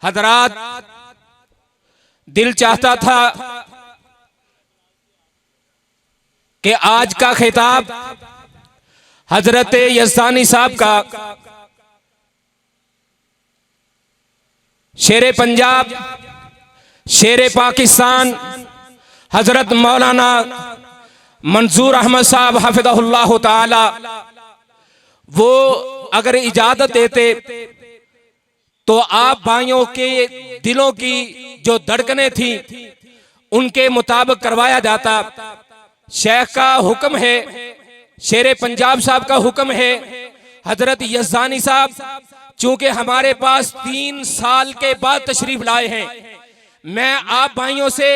हजरात, दिल चाहता था कि आज का खिताब हजरत यज़दानी साहब का, शेरे पंजाब, शेरे पाकिस्तान, हजरत मौलाना मंजूर अहमद साहब हफिज़हुल्लाह ताला, वो अगर इजाजत देते तो आप भाइयों के दिलों की जो धड़कनें थी उनके मुताबिक करवाया जाता। शेख का हुक्म है, शेरे पंजाब साहब का हुक्म है, हजरत यज़दानी साहब चूंकि हमारे पास 3 साल के बाद तशरीफ लाए हैं, मैं आप भाइयों से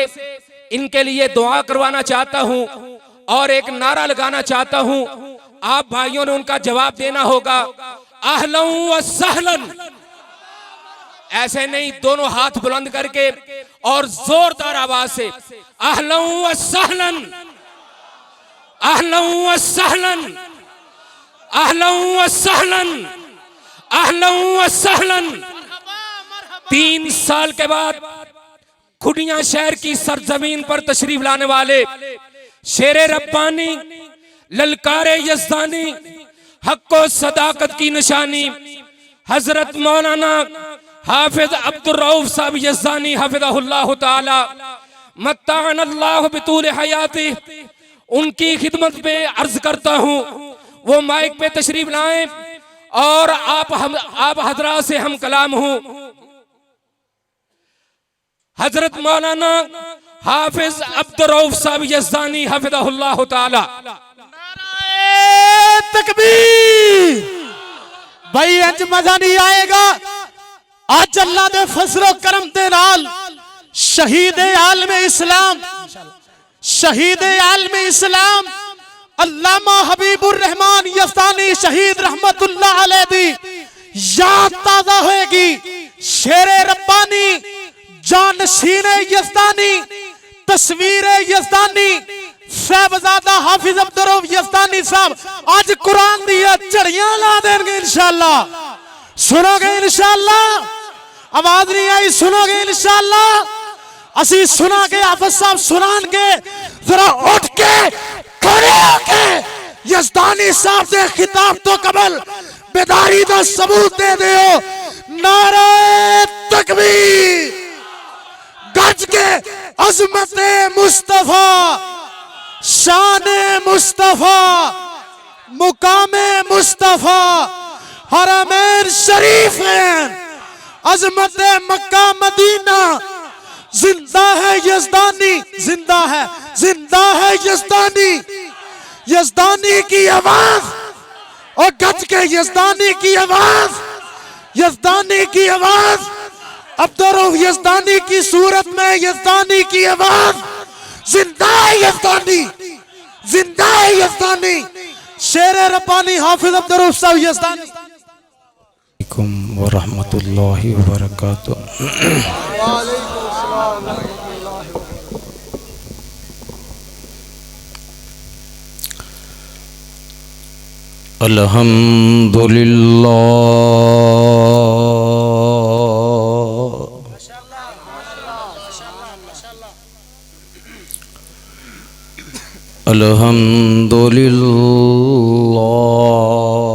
इनके लिए दुआ करवाना चाहता हूं और एक नारा लगाना चाहता हूं। आप भाइयों ने उनका जवाब देना होगा, अहलन व सहलन। ऐसे नहीं, दोनों हाथ बुलंद करके और जोरदार आवाज से, अहलन व सहलन, अहलन व सहलन, अहलन व सहलन, अहलन व सहलन। 3 साल के बाद खुडिया शहर की सरजमीन पर तशरीफ लाने वाले शेरे रब्बानी, ललकारे यज़दानी, हक़्क़ो सदाकत की निशानी हजरत मौलाना हाफिज अब्दुर रऊफ साहब यज़दानी हफिज़हुल्लाह ताला मत्ताअनल्लाह बितूल हयाती, उनकी खिदमत पे अर्ज करता हूँ वो माइक पे तशरीफ लाएं और आप हजरात से हम कलाम हूँ। हजरत मौलाना हाफिज अब्दुर रऊफ साहब यज़दानी हफिज़हुल्लाह ताला। नारे तकबीर। भाई इंज मजा नहीं आएगा। आज अल्लाह दे फजलो करम दे नाल शहीद आलम इस्लाम, शहीद आलम इस्लाम अल्लामा हबीबुर रहमान यज़दानी शहीद रहमतुल्लाह अलैह दी याद ताजा होएगी। शेरे रब्बानी, जानशीने यज़दानी, तस्वीरे यज़दानी, साहबजादा हाफिज अब्दुर रऊफ यज़दानी साहब आज कुरान दी झड़ियां ला देंगे इंशाअल्लाह। सुनोगे इंशाअल्लाह? आवाज नहीं आई? सुनोगे इंशाअल्लाह? असी सुना के हाफिज साहब सुनाएंगे। जरा उठ के खड़े होके यज़दानी साहब से खिताब तो कबल बेदारी का सबूत दे दो। नारे तकबीर। गज के अजमत मुस्तफा, शाने मुस्तफा, मुकामे मुस्तफा, हरमैन शरीफैन, अजमत मक्का मदीना। जिंदा है यज़दानी, जिंदा है, जिंदा है यज़दानी। यज़दानी की आवाज और गज के यज़दानी की आवाज, यज़दानी की आवाज, अब्दुर रऊफ यज़दानी की सूरत में यज़दानी की आवाज। जिंदा है यज़दानी, जिंदा है यज़दानी। शेरे रब्बानी हाफिज अब्दुर रऊफ साहब यज़दानी। व रहमतुल्लाहि व बरकातुहू। अल्हम्दुलिल्लाह,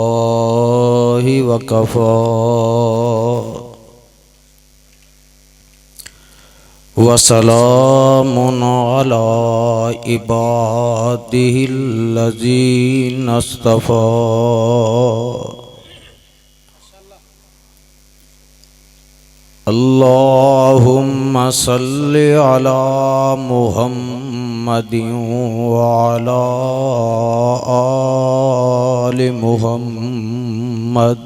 अल्हम्दुलिल्लाहि व कफ़ा व सलामुन अला इबादिहिल्लज़ीना इस्तफ़ा। अल्लाहुम्मा सल्लि अला मुहम्मदिन व अला आलि मुहम्मद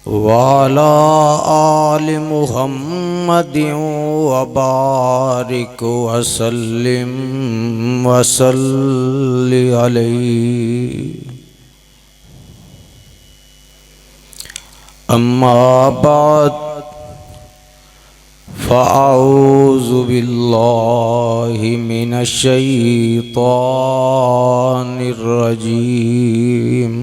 व अला आलि मुहम्मदिन व बारिक व सल्लिम व सल्लि अलैहि। अम्मा बाद फ़अऊज़ु बिल्लाहि मिनश शैतानिर रजीम।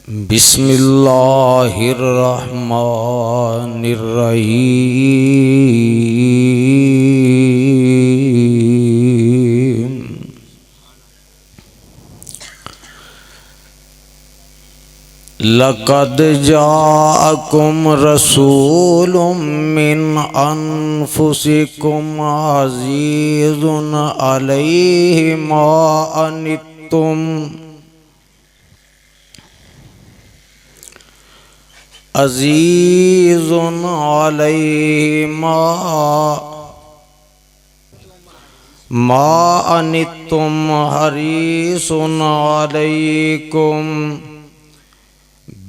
बिस्मिल्लाहिर्रहमानिर्रहीम। लक़द जाअकुम रसूलुम मिन अनफुसिकुम अज़ीज़ुन अलैहि मा अनित्तुम अज़ीज़ुन अलैहि मा अनित्तुम हरीसुन अलैकुम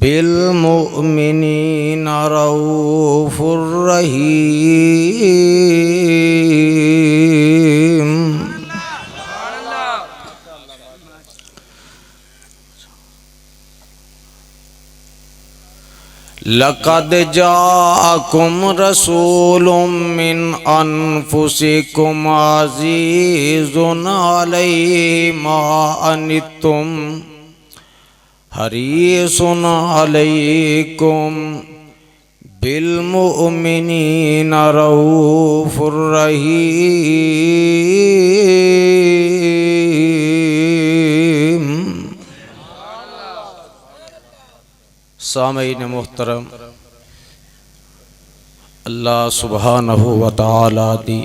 बिल मुमिनीना रऊफुर रहीम। लक़द जाअकुम रसूलुम मिन अनफुसिकुम अज़ीज़ुन अलैहि मा अनित्तुम हरीसुन अलैकुम बिल मुमिनीना रऊफुर रहीम। सामईन मोहतरम, अल्लाह सुब्हानहु व तआला दी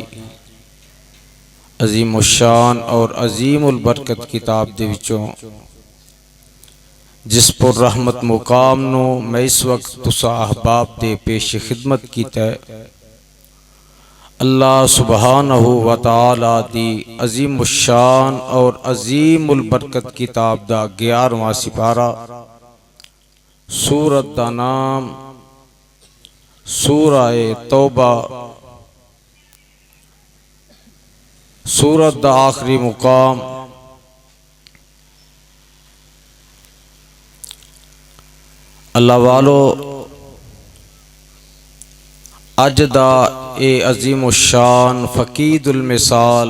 अजीम शान और अजीमुल बरकत किताब दे विचों जिस पर रहमत मुकाम नो मैं इस वक्त तुसा अहबाब दे पेश खिदमत कीता है। अल्लाह सुब्हानहु व तआला दी अजीम शान और अजीमुल बरकत किताब दा 11वां सिपारा, सूरत दा नाम सूरह तौबा, सूरत दा आखिरी मुकाम अल्लाह वालो अज दा ए अजीम शान फकीदुल मिसाल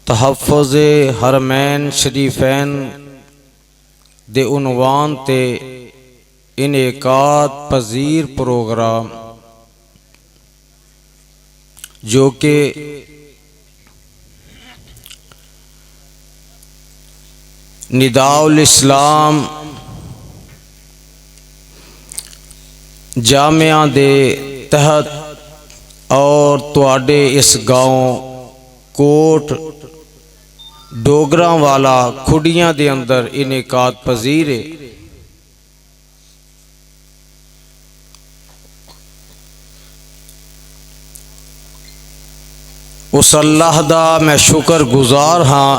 तहफ़्फ़ुज़े हरमैन शरीफैन दे उन्वान ते इनेकात पजीर प्रोग्राम जो कि निदाउल इस्लाम जामिया दे तहत और तुआडे इस गाँव कोट डोगरा वाला खुडियां दे अंदर इनेकात पजीर है। उस अल्लाह दा मैं शुक्र गुजार हाँ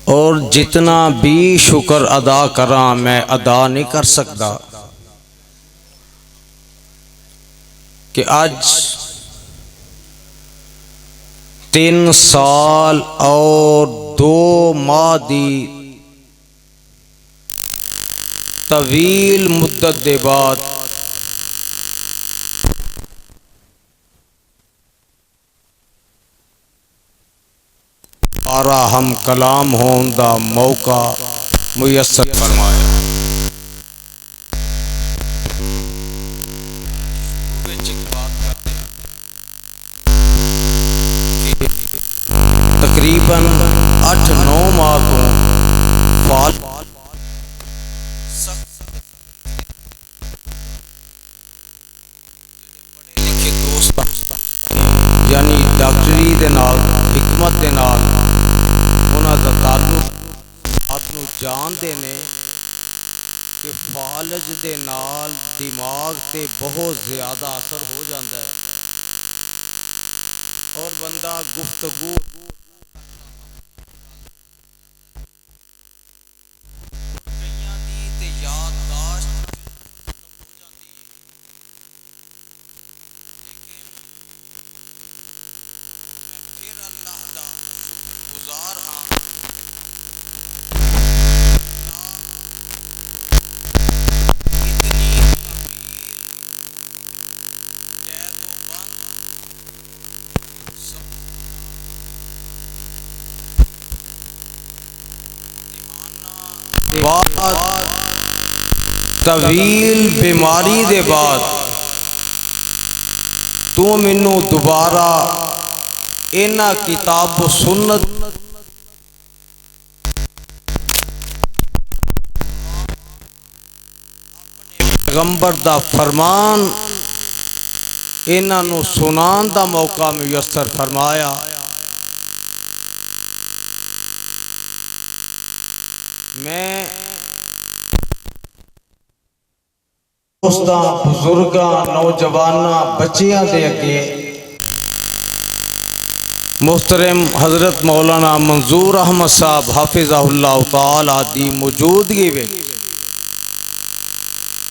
और जितना भी शुक्र अदा करा मैं अदा नहीं कर सकता कि आज 3 साल और 2 माह दी तवील मुद्दत दे बाद आरा हम कलाम होने दा मौका मुयस्सर फरमाया। तकरीबन 8-9 माह तो फाल यानी डॉक्टरी दे नाल हिकमत दे नाल उन्हां दा ताल्लुक आप नूं जानदे ने कि फालज दे नाल दिमाग ते बहुत ज़्यादा असर हो जाता है और बंदा गुफ्तगू बाद तवील बीमारी दे बाद तू मैनू दोबारा इन्हां किताब सुन्नत पैगंबर दा फरमान इन्हां नू सुनान दा मौका मुयस्सर फरमाया। मैं दोस्तां बुजुर्गां नौजवानां बच्चियां दे अगे मुहतरम हजरत मौलाना मंजूर अहमद साहब हाफिज़हुल्लाह तआला दी मौजूदगी विच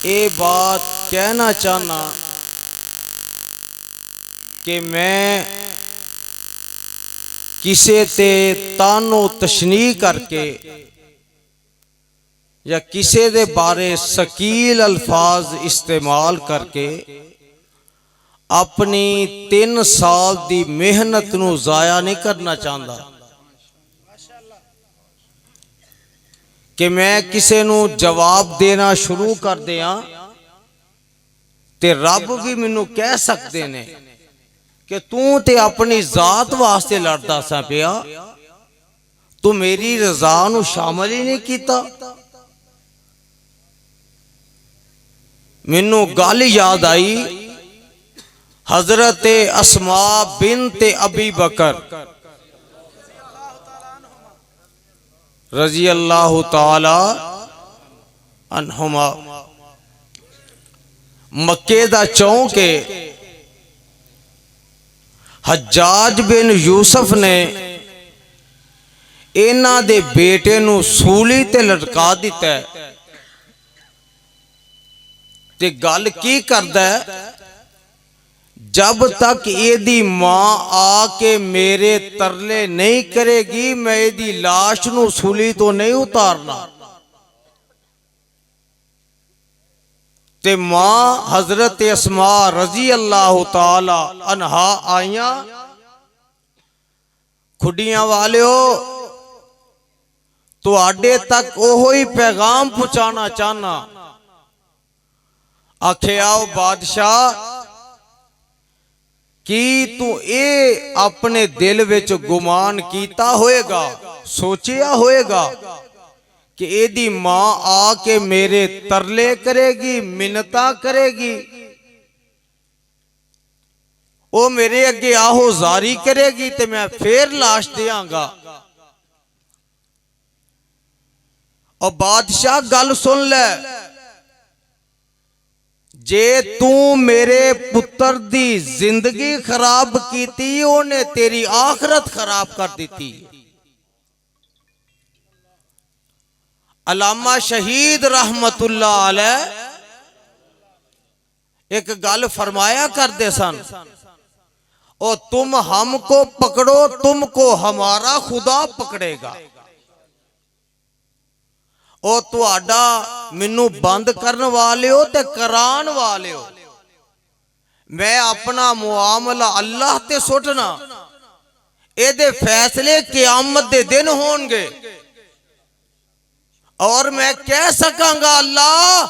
ये बात कहना चाहना कि मैं किसे ते तानो तशनी करके या किसे दे बारे शकील अल्फाज इस्तेमाल करके अपनी 3 साल दी मेहनत नू जाया नहीं करना चाहता कि मैं किसे नू जवाब देना शुरू कर दिया ते रब भी मैनू कह सकते ने कि तू ते अपनी जात वास्ते लड़दा सा पिया, तू मेरी रजा नू शामिल ही नहीं कीता। मैनू गल याद आई हजरत अस्मा बिनत अबी बकर रजी अल्लाह ताला अन्हुमा मक्के दा चौंक हज्जाज बिन यूसुफ ने इन्हां दे बेटे नू सूली ते लटका दिता ते गल की करदा है, जब तक एदी मां आके मेरे तरले नहीं करेगी मैं एदी लाश नू सूली तो नहीं उतारना। ते मां हजरत अस्मा रजी अल्लाह ताला अन्हा आईया, खुडियां वालियो तुहाडे तक ओहो ही पैगाम पहुंचाना चाहना। आखे आओ बादशाह कि तू ये अपने दिल विच गुमान कीता होएगा, सोचिया होएगा कि एदी मां आके मेरे तरले करेगी, मिन्नता करेगी, ओ मेरे अगे आहो जारी करेगी ते मैं फिर लाश देंगा। और बादशाह गल सुन ले, जे तू मेरे पुत्र दी जिंदगी खराब कीती ओने तेरी आखरत खराब कर दी। अल्लामा शहीद रहमतुल्लाह अलैह एक गल फरमाया करते सन, और तुम हमको पकड़ो तुमको हमारा खुदा पकड़ेगा। ओ तुहाडा मैनू बंद करने वाले हो ते करान वाले हो, मैं अपना मुआमला अल्लाह ते सुटना, एदे फैसले क़यामत दे दिन होंगे। और मैं कह सकांगा अल्लाह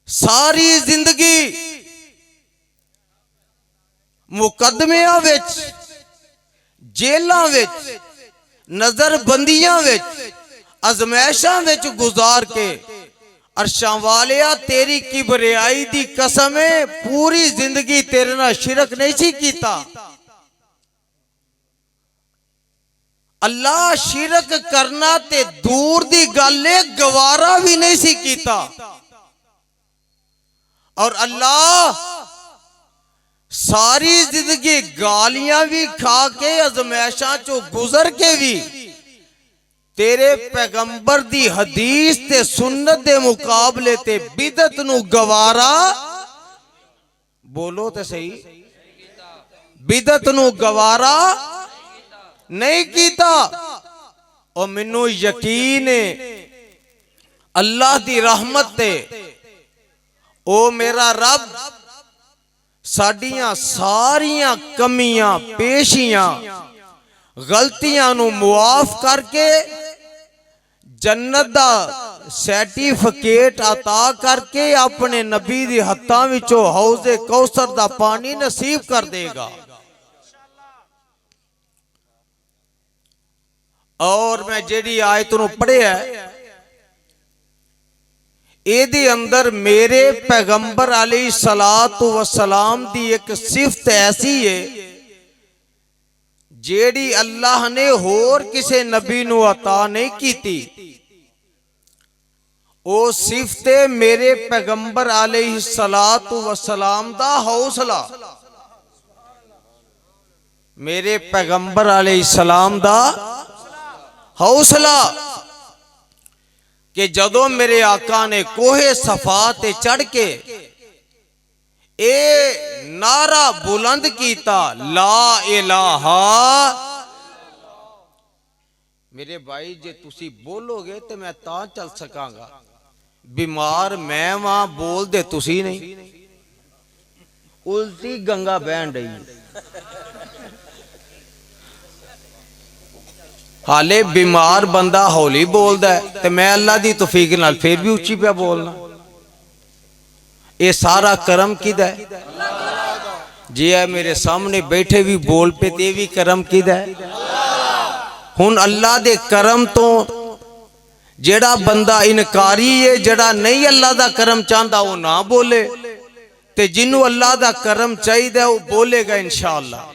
सारी जिंदगी मुकदमियां विच, जेलां विच, नजरबंदियां विच, अजमैशां विच गुजार के अरशां वालिया तेरी किबरियाई दी कसम है पूरी जिंदगी तेरे नाल शिरक नहीं सी कीता। अल्लाह शिरक करना ते दूर दी गल है गवारा भी नहीं सी कीता। और अल्लाह सारी जिंदगी गालियां भी खा के अजमैशां चो गुजर के भी तेरे पैगंबर दी हदीस ते सुन्नत दे मुकाबले ते बिदत नू गवारा, बोलो ते सही, बिदत नू गवारा नहीं कीता। और मैनू यकीन है अल्लाह दी रहमत ते ओ मेरा रब साडियां सारियां कमियां पेशियां गलतियां नू मुआफ करके जन्नत दा सर्टिफिकेट अता करके अपने नबी दे हत्थां विचों हौज़े कौसर दा पानी नसीब कर देगा। और मैं जेड़ी आयत नूं पढ़िया ਇਹਦੇ अंदर मेरे पैगंबर अलैहि सलातो वसलाम दी एक सिफत ऐसी है जेड़ी अल्लाह ने होर किसे नबी नूं अता नहीं कीती। ओ सिफत है मेरे पैगंबर अलैहि सलातो वसलाम दा हौसला, मेरे पैगंबर अलैहि सलाम दा हौसला कि जदों मेरे आका ने कोहे सफा ते चढ़ के ए नारा बुलंद कीता ला इलाहा। मेरे भाई जे तुसी बोलोगे तो मैं तां चल सकांगा, बीमार मैं वहां बोल दे तुसी नहीं, उल्टी गंगा बहन रही। हाले बीमार बंदा हौली बोलदा है ते मैं अल्लाह दी तौफीक नाल फिर भी उच्ची पे बोलना। ये सारा करम किदा है? जे है मेरे सामने बैठे भी बोल पे ते भी करम किदा है? हुन अल्लाह दे करम तो जेड़ा बंदा इनकारी है, जेड़ा नहीं अल्लाह दा करम चाहता वो ना बोले, ते जिन्नू अल्लाह दा करम चाहिए वो बोलेगा इंशाअल्लाह।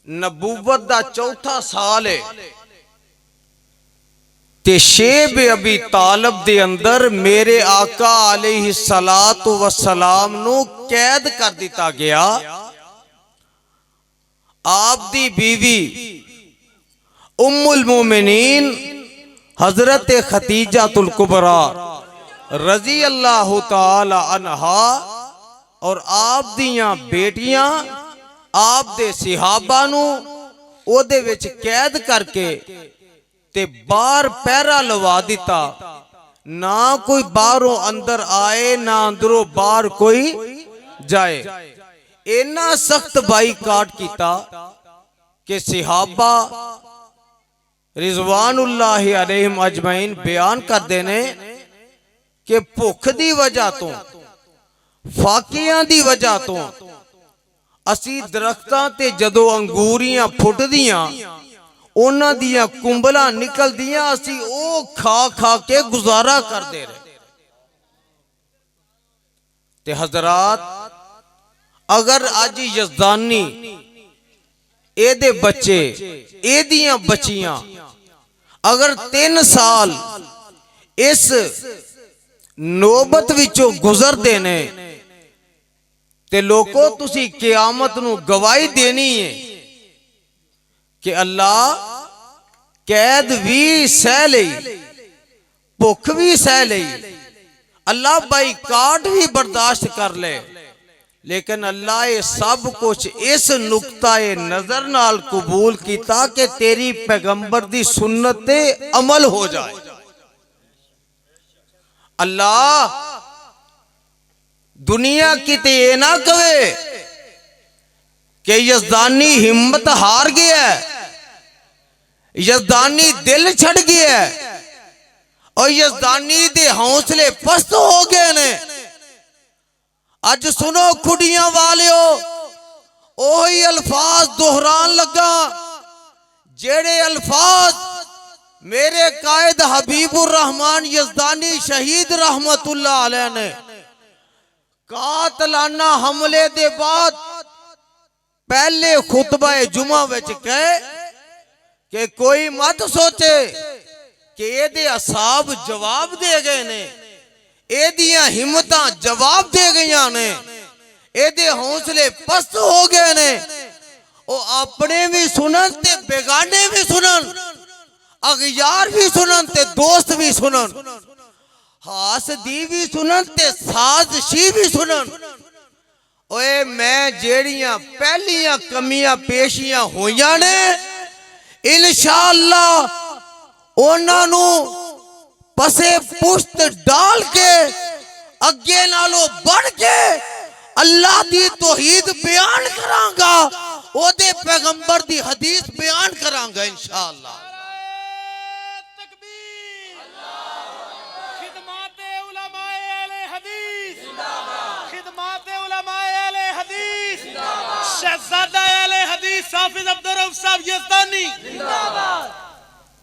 नबूवत दा चौथा साल है ते शेब अबी तालिब दे अंदर मेरे आका अलैहि सलातो वसलाम नू कैद कर दिता गया। आप दी बीवी उम्मुल मोमिनीन हजरत खतीजातुल कुबरा रजी अल्लाह ताला अन्हा और आप दियां बेटियां आप दे सिहाबा नू ओदे विच कैद करके ते बाहर पहरा लवा दिता, ना कोई बाहरों अंदर आए ना अंदरों बाहर कोई जाए। इन्ना सख्त बाईकाट कीता कि सिहाबा रिजवानुल्लाहि अलैहिम अजमईन बयान करते ने कि भुख दी वजह तो, फाकियां दी वजह तो असी दरख्तां ते जदों अंगूरियां फुटदियां उन्हां दियां कुंबलां निकलदियां असी ओ खा खा के गुजारा करते रहे। ते हजरात अगर अज यजदानी एदे बच्चे एदियां बच्चियां अगर 3 साल इस नौबत विचों गुजरदे ने ते लोको तुसी क़यामत नू गवाही देनी है कि अल्लाह कैद भी सह लई, भुख भी सह लई, अल्लाह बाईकाट भी बर्दाश्त कर ले, लेकिन अल्लाह ये सब कुछ इस नुक्ताए नजर नाल कबूल किया कि तेरी पैगंबर दी सुन्नत ते अमल हो जाए। अल्लाह दुनिया किते ये ना कहे कि यजदानी हिम्मत हार गया है, यजदानी दिल छड़ गया है और यजदानी दे हौसले पस्त हो गए ने। अज सुनो खुडियां वालियो, ओही अल्फाज दोहरान लगा जेड़े अल्फाज मेरे कायद हबीबुर रहमान यजदानी शहीद रहमतुल्लाह अलैह ने कातलाना हमले दे बाद पहले खुतबा जुमा विच कहे कि कोई मत सोचे कि एदे असाब जवाब दे गए ने, एदियां हिम्मतां जवाब दे गईयां ने, एदे हौसले पस्त हो गए ने। ओ अपने भी सुनन ते बेगाने भी सुनन, अगयार भी सुनन ते दोस्त भी सुनन, हास दी भी सुनन ते साजिशी भी सुनन। ओए मैं जेड़ियां पहलियां कमियां पेशियां होइयां ने इंशाअल्लाह उन्हां नू पसे पुश्त डाल के अगे नालों बढ़ के अल्लाह दी तौहीद बयान करांगा। ओदे पैगंबर दी हदीस बयान करांगा इंशाअल्लाह।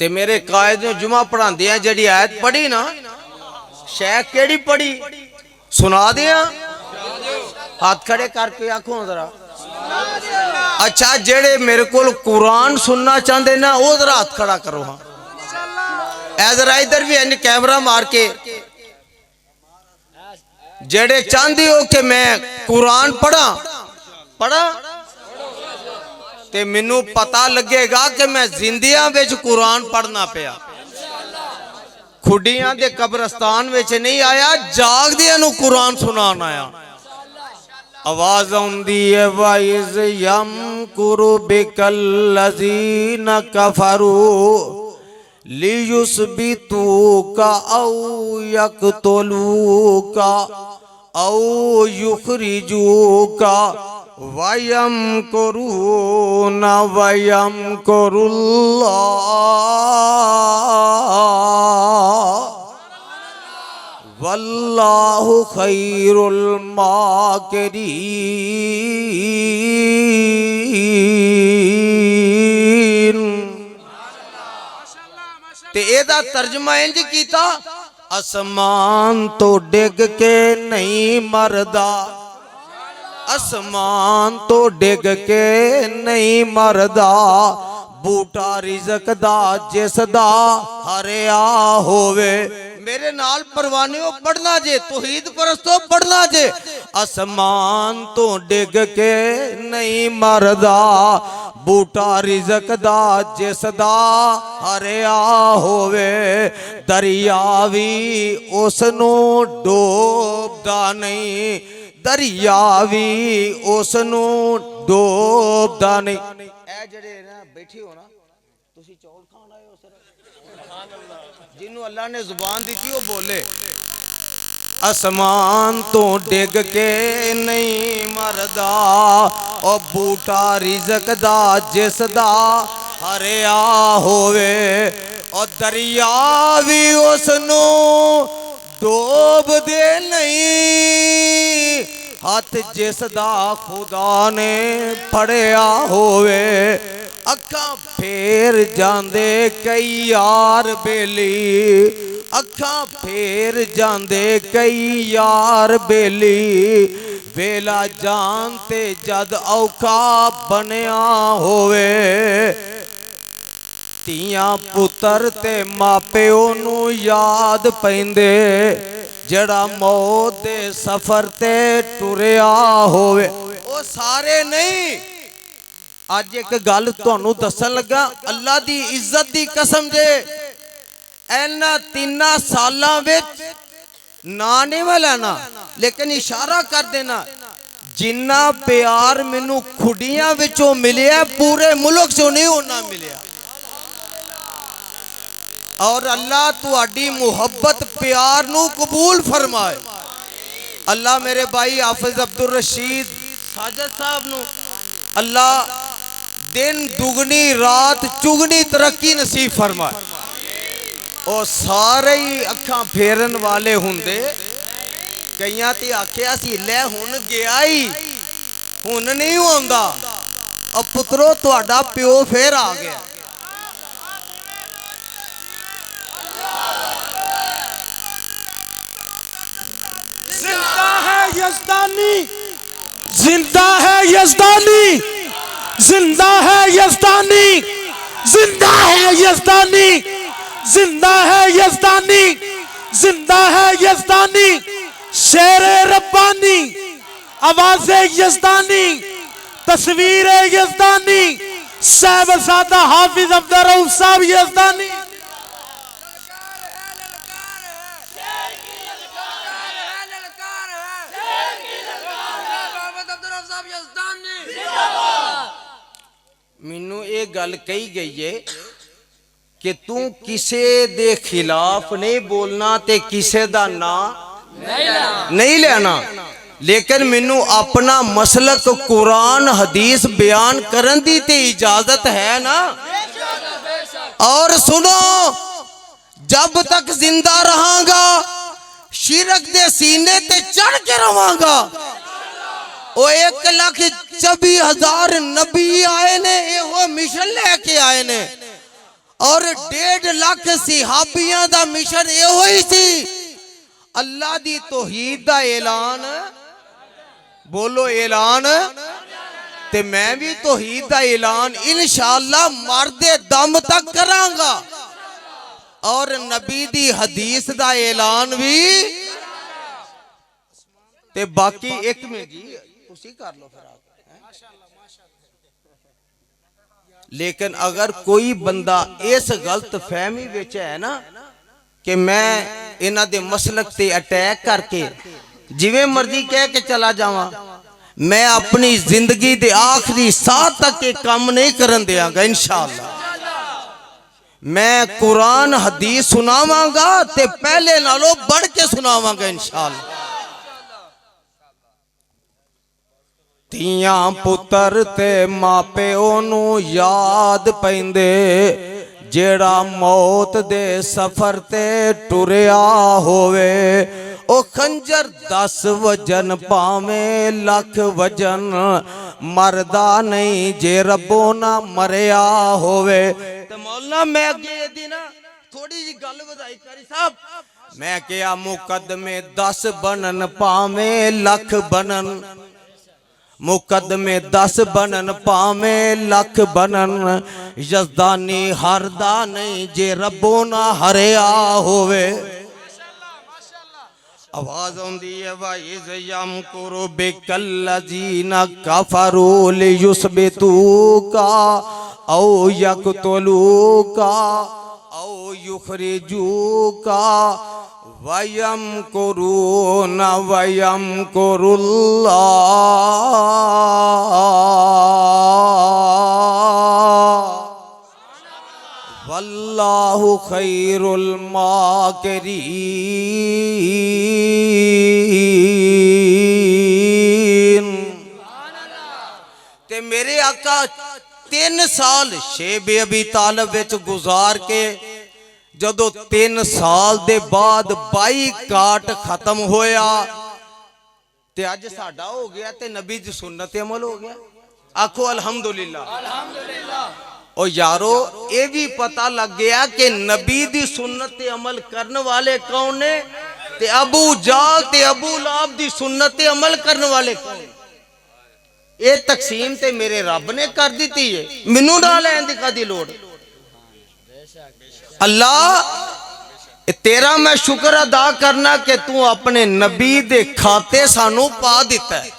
ते मेरे कायद ने जुमा पढ़ाते हैं जड़ी आयत पढ़ी ना शेख केड़ी पढ़ी सुना दिया हाथ खड़े करके आखो जरा। अच्छा जेड़े मेरे को कुरान सुनना चाहते ना वो जरा हाथ खड़ा करो। हाँ जरा इधर भी इंज कैमरा मार के जेड़े चाहती हो कि मैं कुरान पढ़ा पढ़ा ते मैनू पता लगेगा कि मैं जिंदियां विच कुरान पढ़ना पिया खुडियां दे कब्रस्तान विच नहीं आया जागदियां नू कुरान सुनान आया। आवाज आउंदी है वाइज यमकुरु बिकल्लज़ीना कफरू लियुस्बितूका औ यक़तुलूका औ युखरिजूका वयम करूना वयम करुल्लाह वल्लाहु खैरुल माकिरीन। ते एदा तर्जमा इंज कीता आसमान तो डिग के नहीं मरदा आसमान तो डिग के नहीं मरदा बूटा रिज़क दा जिसदा हरिया होवे। मेरे नाल परवाने पढ़ना जे तौहीद परस्तो पढ़ना जे आसमान तो डिग के नहीं मरदा बूटा रिज़क दा जिसदा हरिया होवे दरिया भी उसनू डोबदा नहीं दरिया भी उसनू डोबदा नहीं। ए जेड़े ना बैठे हो ना तुसी चौल खान आए हो सर जिन्नू अल्लाह ने जुबान दी थी वो बोले आसमान तो डिग के नहीं मरदा ओ बूटा रिज़क दा जिसदा हरिया होवे और दरिया भी उसनू डोब दे नहीं हाथ जिसदा खुदा ने फड़िया होवे। अखा फेर जांदे कई यार बेली अखा फेर जांदे कई यार बेली वेला जानते जद औखा बनया होवे तियां पुत्र ते मापिओ नू याद पैंदे जड़ा मौत दे सफर ते टुरिया होवे। ओ सारे नहीं आज एक गल तुहानू दसन लगा अल्लाह दी इज्जत दी कसम जे ऐना 3 सालां विच ना नहीं मैं लेना लेकिन इशारा कर देना जिन्ना प्यार मैनू खुडियां विचों मिलिया पूरे मुल्क चों नहीं होना मिलिया। और अल्लाह तुहाडी मुहब्बत प्यार नू कबूल फरमाए। अल्लाह मेरे भाई हाफिज अब्दुल रशीद साजिद साहब नू अल्लाह दिन दुगनी रात चुगनी तरक्की नसीब फरमाए। और सारे ही अखा फेरन वाले हुंदे कईयां ते आखिया सी ले हुन गया ही हुन नहीं होंदा और पुत्रो तुहाडा प्यो फिर आ गया। जिंदा है यज़दानी जिंदा है यज़दानी जिंदा है यज़दानी जिंदा है यज़दानी जिंदा है यज़दानी जिंदा है यज़दानी शेर रब्बानी आवाज़े यज़दानी तस्वीर यज़दानी साहबजादा हाफिज अब्दुल रऊफ साहब यज़दानी। मैनू ये गल कही गई है कि तू किसे दे खिलाफ नहीं बोलना ते किसे दा ना नहीं लेना लेकिन मैनू अपना मसलक कुरान हदीस बयान करन दी ते इजाजत है ना। और सुनो, जब तक जिंदा रहांगा शिरक दे सीने ते चढ़ के रवांगा। ओ 1,24,000 नबी आए ने, यो मिशन लेके आए ने, और 1.5 लाख सिहाबियां दा मिशन यो ही सी, अल्लाह दी तौहीद दा ऐलान। बोलो ऐलान। ते मैं भी तौहीद दा ऐलान इंशाअल्लाह मरदे दम तक करांगा, और नबी दी हदीस दा ऐलान भी। ते बाकी एक मिनट जी तुसी कर लो फिर। लेकिन अगर कोई बंदा इस गलत फहमी विच है ना कि मैं इन्हां दे मसलक ते अटैक करके जिवें मर्जी कह के चला जावां, मैं अपनी जिंदगी दे आखिरी साह तक ये काम नहीं करन देंगा इंशाअल्लाह। मैं कुरान हदीस सुनावांगा ते पहले नालों बढ़ के सुनावांगा इंशाअल्लाह। ਧੀਆਂ ਪੁੱਤਰ ਤੇ ਮਾਪਿਓ ਨੂੰ ਯਾਦ ਪੈਂਦੇ, ਜਿਹੜਾ ਮੌਤ ਦੇ ਸਫ਼ਰ ਤੇ ਟੁਰਿਆ ਹੋਵੇ। ਉਹ ਖੰਜਰ 10 ਵਜਨ ਭਾਵੇਂ ਲੱਖ ਵਜਨ, ਮਰਦਾ ਨਹੀਂ ਜੇ ਰੱਬੋਂ ਨਾ ਮਰਿਆ ਹੋਵੇ। ਤੇ ਮੌਲਾਨਾ ਮੈਂ ਅੱਗੇ ਇਹਦੀ ਨਾ ਥੋੜੀ ਜੀ ਗੱਲ ਵਧਾਈ ਕਰੀ ਸਾਹਿਬ। ਮੈਂ ਕਿਹਾ ਮੁਕੱਦਮੇ 10 बनन ਭਾਵੇਂ ਲੱਖ बनन, मुकदमे 10 बनन भावें लख बनन, यजदानी हरदा नहीं जे रब्बों ना हरिया होवे। आवाज आउंदी है वाइज यमकुरु बिकल्लजीना कफरू लियुस्बितूका औ यक्तुलूका औ युखरिजूका वयम कुरून वयम कुरुल्लाह वल्लाहु खैरुल माकिरीन। ते मेरे आका 3 साल शेब अबी तालिब विच गुजार के जदों 3 साल दे बाद 22 काट खत्म होया ते अज साडा हो गया ते नबी दी सुन्नत अमल हो गया। आखो अल्हम्दुलिल्लाह। और यारो ये भी पता लग गया कि नबी दी सुन्नत अमल करने वाले कौन ने, ते अबू जाल ते अबू लाब दी सुन्नत अमल करने वाले कौन। ये तकसीम ते मेरे रब ने कर दी है, मैनू ना लैन दी कदी लोड़। अल्लाह तेरा मैं शुक्र अदा करना कि तू अपने नबी दे खाते सानू पा दिता है।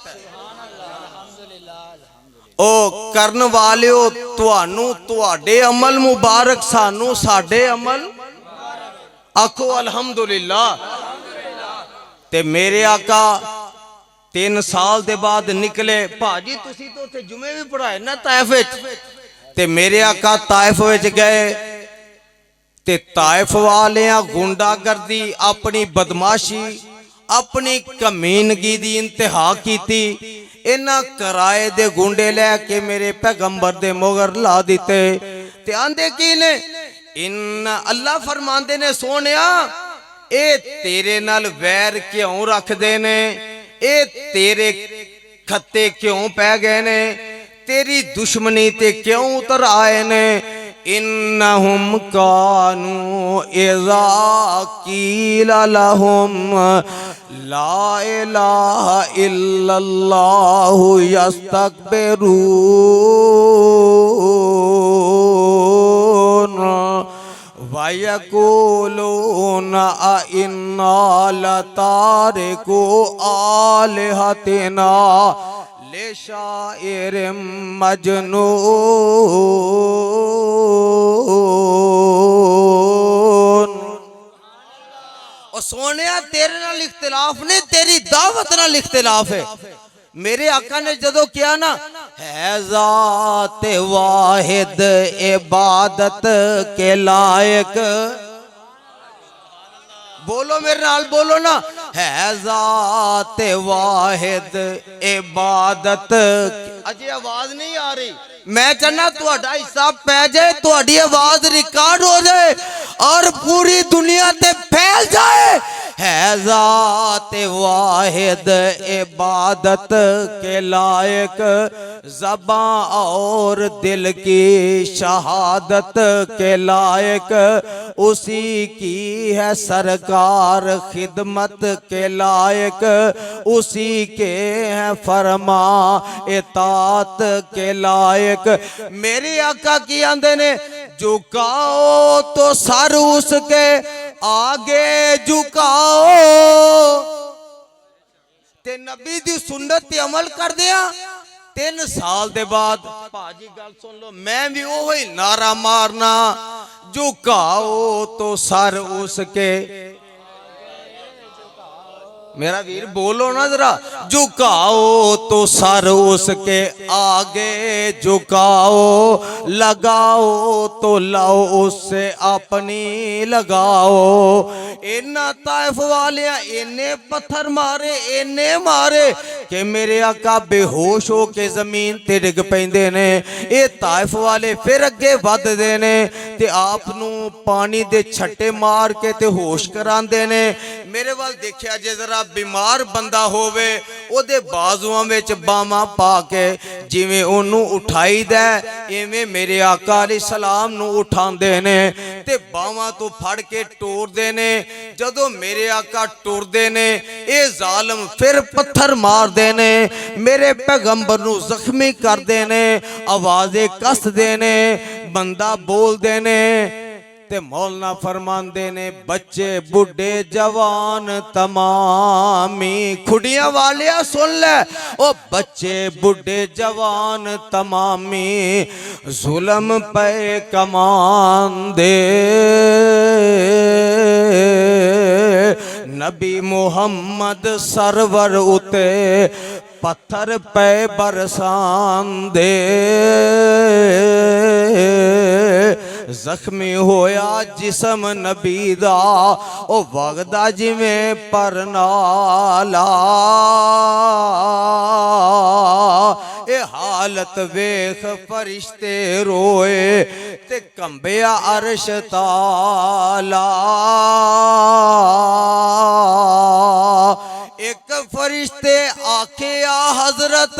ओ करन वालिओ तुहानू तुहाडे अमल मुबारक, सानू साडे अमल। आखो अल्हम्दुलिल्लाह। ते मेरे आका 3 साल दे बाद निकले। भाजी तुसी तो उत्थे जुमे भी पढ़ाए ना ताइफ विच, ते मेरे आका ताइफ विच गए ते ताइफ वालियां गुंडागर्दी, अपनी बदमाशी, अपनी कमीनगी दी इंतहा कीती। इन्हां किराए दे गुंडे लैके मेरे पैगंबर दे मोगर ला दिते। ते आंदे की ने, इन अल्लाह फरमांदे ने सोनिया ए तेरे नाल वैर क्यों रखदे ने, ए तेरे खत्ते क्यों पै गए ने, तेरी दुश्मनी ते क्यों उतर आए ने। इन्नहुम कानू इज़ा कीला लहुम ला इलाहा इल्लल्लाहु यस्तकबिरून वयकूलून अइन्ना लतारिकू आलिहतिना शायर मजनून। और सोनिया तेरे नाल इख्तिलाफ नहीं, तेरी दावत नाल इख्तिलाफ है। मेरे आका ने जदों किया ना, है ज़ात वाहिद इबादत के लायक। बोलो मेरे नाल, बोलो ना। है ज़ात वाहिद इबादत। अजे आवाज नहीं आ रही, मैं चाहना तुहाडा हिस्सा पै जाए, तुहाडी आवाज रिकॉर्ड हो जाए और पूरी दुनिया ते फैल जाए। है ज़ात वाहिद इबादत के लायक, ज़बां और दिल की शहादत के लायक, उसी की है सरकार खिदमत के लायक, उसी के है फरमा इतात के लायक। मेरे आका की आंदे ने झुकाओ तो सर उसके आगे झुकाओ, ते नबी दी सुन्नत ते अमल कर दिया। 3 साल दे बाद भाजी गल सुन लो, मैं भी वही नारा मारना, झुकाओ तो सर उसके। मेरा वीर बोलो ना जरा, झुकाओ तो सर उसके आगे झुकाओ, लगाओ तो लाओ उससे अपनी लगाओ। इन्ना ताइफ वाले इन्ने पत्थर मारे, इन्ने मारे कि मेरे आका बेहोश हो के जमीन ते डिग पैंदे ने। ये ताइफ वाले फिर अगे वधदे ने ते आप नू पानी दे छट्टे मार के ते होश करांदे ने। मेरे वाल देखिया जे जरा बीमार बंदा होवे, ओदे बाजुआं विच बावां पा के जिवें ओनू उठाईदा, इवें मेरे आका अलैहिस्सलाम नू उठांदे ने ते बावां तो फड़ के टोरदे ने। जदों मेरे आका टुरदे ने, ये जालिम फिर पत्थर मारदे ने, मेरे पैगंबर नू जख्मी करदे ने, आवाज़ें कसदे ने, बंदा बोलदे ने ते मौलना फरमांदे ने, बच्चे बुढ़े जवान तमामी। खुडियां वालिया सुन ले, ओ बच्चे बुढ़े जवान तमामी, जुल्म पे कमांदे। नबी मुहम्मद सरवर उते पत्थर पे बरसांदे। जख्मी होया जिसम नबी दा, ओ वगदा जिवें परनाला। ए हालत वेख फरिश्ते रोए ते कंबिया अर्श ताला। एक फरिश्ते आखे आ हजरत,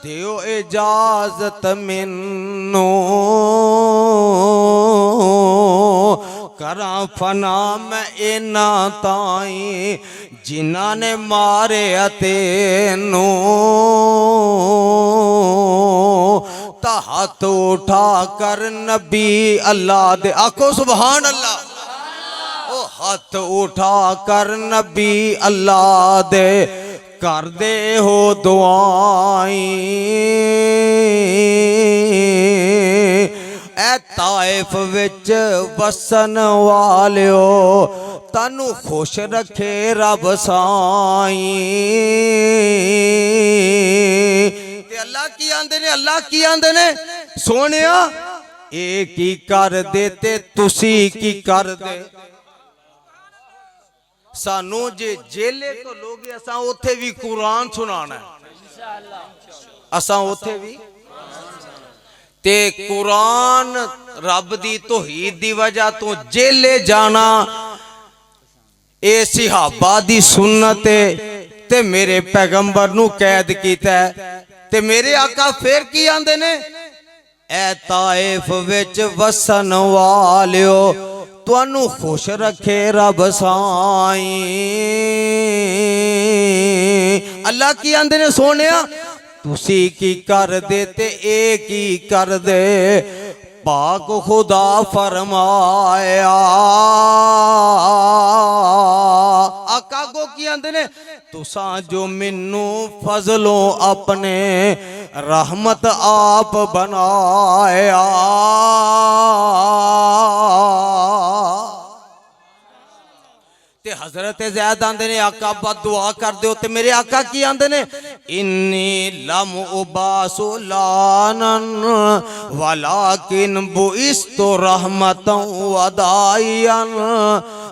दियो इजाजत मैनू, करा फना मैं इना ताई जिन्हां ने मारे तेनू। ता हाथ उठा कर नबी अल्लाह दे, आखो सुभान अल्लाह। ओ हाथ उठा कर नबी अल्लाह दे, कर दे हो दुआई। ए ताइफ विच वसन वालियो, तानू खुश रखे रब साई। ते अल्लाह की आंदे ने, अल्लाह की आंदे ने, सोनिया ए की कर दे ते तुसी की कर दे। सानू जे जेले को लोगे, असा उथे भी कुरान सुनाना है, असा उथे भी ते कुरान रब दी तौहीद दी वजह तो जेले जाना, ए सिहाबा दी सुन्नत ते मेरे पैगंबर नू कैद कीता। ते मेरे आका फिर की आंदे ने, ए ताइफ विच वसन वालियो, तुहानू खुश रखे रब साई। अल्लाह की आंदे ने, सोनिया तुसी की कर दे ते ए की कर दे। पाक खुदा फरमाया, आका को की आंदे ने, तुसा जो मिन्नू फजलों अपने रहमत आप बनाया। ते हजरत ज़ैद आंदे ने, आका बद दुआ कर दो। ते मेरे आका की आंदे ने, इन्नी लम उबासु लानन वलाकिन बुइस्तु रहमतन वदायन।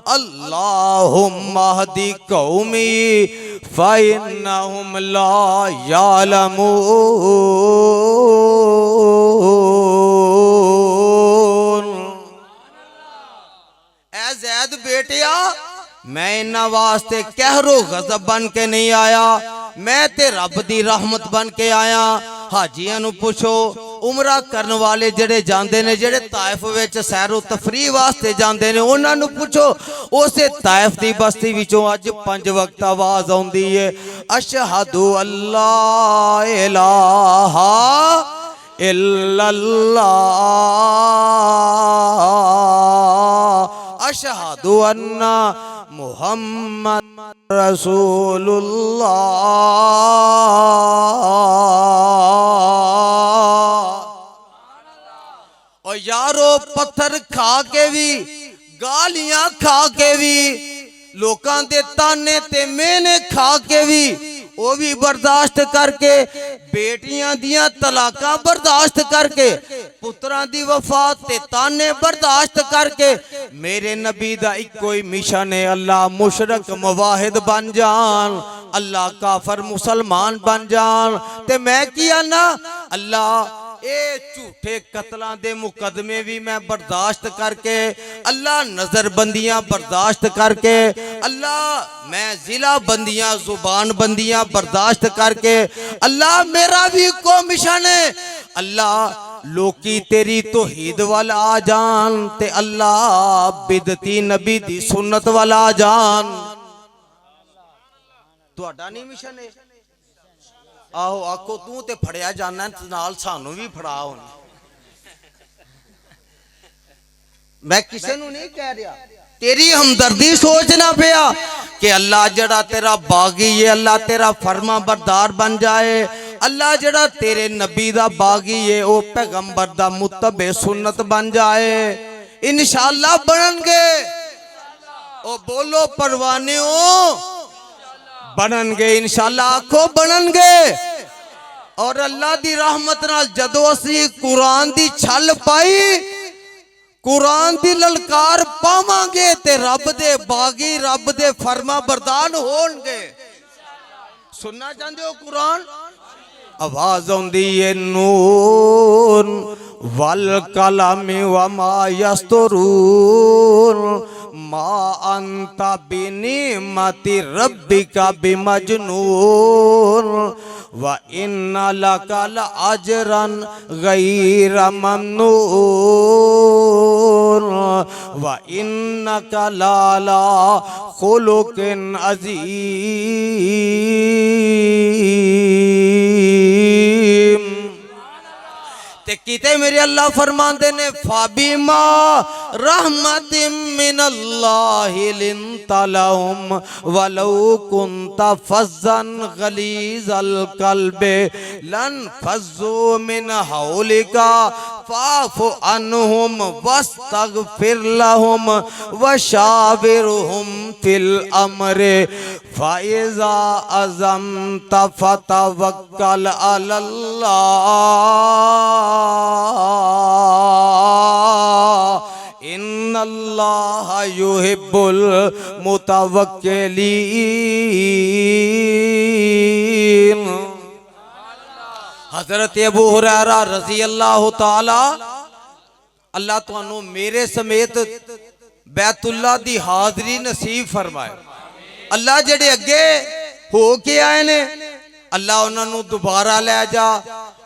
अल्लाहुम्मा हदी कौमी फ़इन्नहुम ला यालमून। ऐ ज़ैद बेटिया, मैं इन्हां वास्ते कहरो गज़ब बन के नहीं आया, मैं ते रब दी रहमत बन के आया। हाजियां नू पुछो, उमरा करन वाले जेड़े जांदे ने, जेड़े ताइफ विच सैरो तफरीह वास्ते जांदे ने, उन्हां नू पुछो उसे ताइफ दी बस्ती विचों अज 5 वक्त आवाज आउंदी है, अशहदु अल्ला इलाहा इल्लल्लाह अशहदु अन्ना मुहम्मद रसूलुल्लाह। और यारो पत्थर खा के भी, गालियां खा के भी, लोकां दे ताने ते मेहने खा के भी, वो भी बर्दाश्त करके, बेटियां दियां तलाकां बर्दाश्त करके, पुत्रां दी वफात ते ताने बर्दाश्त करके, मेरे नबी दा इक्को ही मिशन है, अल्लाह मुशरक मुवाहिद बन जान, अल्लाह काफर मुसलमान बन जान। ते मैं किया ना, अल्लाह ए झूठे कतलों के मुकदमे भी मैं बर्दाश्त करके, अल्लाह नजरबंदियां बर्दाश्त करके, अल्लाह मैं जिला बंदियां जुबान बंदियां बर्दाश्त करके, अल्लाह मेरा भी को मिशन है, अल्लाह लोकी तेरी तौहीद वाल आ जान, ते अल्लाह बिदती नबी दी सुन्नत वाल आ जान। तुहाडा नहीं मिशन है? आहो आखो, तू ते फड़िया जाना नाल सानू भी फड़ा हुण। मैं किसी नू नहीं कह रहा, तेरी हमदर्दी सोचना पिया कि अल्लाह जड़ा तेरा बागी है, अल्लाह तेरा फरमा बरदार बन जाए, अल्लाह जड़ा तेरे नबी दा बागी है, वो पैगंबर दा मुत्तबे सुन्नत बन जाए। इंशाअल्लाह बननगे। ओ बोलो परवाने हो, बननगे इंशाअल्लाह, आखो बननगे। और अल्लाह दी रहमत नाल जदों असी कुरान दी छल पाई, कुरान दी ललकार पावांगे, ते रब दे बागी, रब दे फरमा बरदार होणगे। सुनना चाहते हो कुरान? आवाज आउंदी है, नून वल कलमी व मा यस्तुरून मा अंता बिनिमति रब्बिका बिमजनून व इन्ना लका लअजरन गैरा ममनून व इन्नका लाला खुलुकिन अजीम। ते किते मेरे अल्लाह फरमाते ने, फाबिमा रहमतिम मिनल्लाहि लिंता लहुम वलौ कुंता फज़्ज़न गलीज़ल क़ल्बि लन फज़्ज़ू मिन हौलिका फ़ाफ़ु अन्हुम वस्तग़फ़िर लहुम वशाविरहुम फ़िल अम्रि फ़इज़ा अज़मता फ़तवक्कल अलल्लाह इन्नल्लाह युहिब्बुल मुतवक्किलीन। हजरत अबू हुरैरा रज़ी अल्लाह ताला, अल्लाह तुहानू मेरे समेत बैतुल्ला दी हाज़री नसीब फरमाए। अल्लाह जेड़े अगे हो के आए ने, अल्लाह उन्होंने दोबारा ले जा,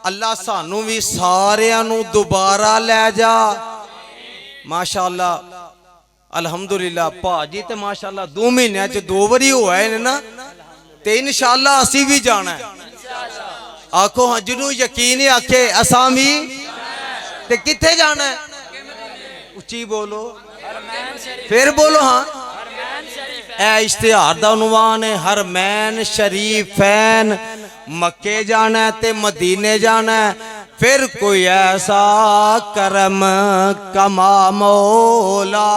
अल्लाह सानू भी सारियां नू दोबारा ले जा। माशाअल्लाह अल्हम्दुलिल्लाह भाजी ते माशाअल्लाह 2 महीनों च 2 बारी होया है ना, ते इंशाअल्लाह असी भी जाना है। आखो हाँ, जिन्हों यकीन है आखे असा भी, ते किथे जाना है? उच्ची बोलो, फिर बोलो हाँ। ए इश्तिहार दा उन्वान है, हरमैन शरीफैन, मक्के जाना है ते मदीने जाना है। फिर कोई ऐसा करम कमा मौला,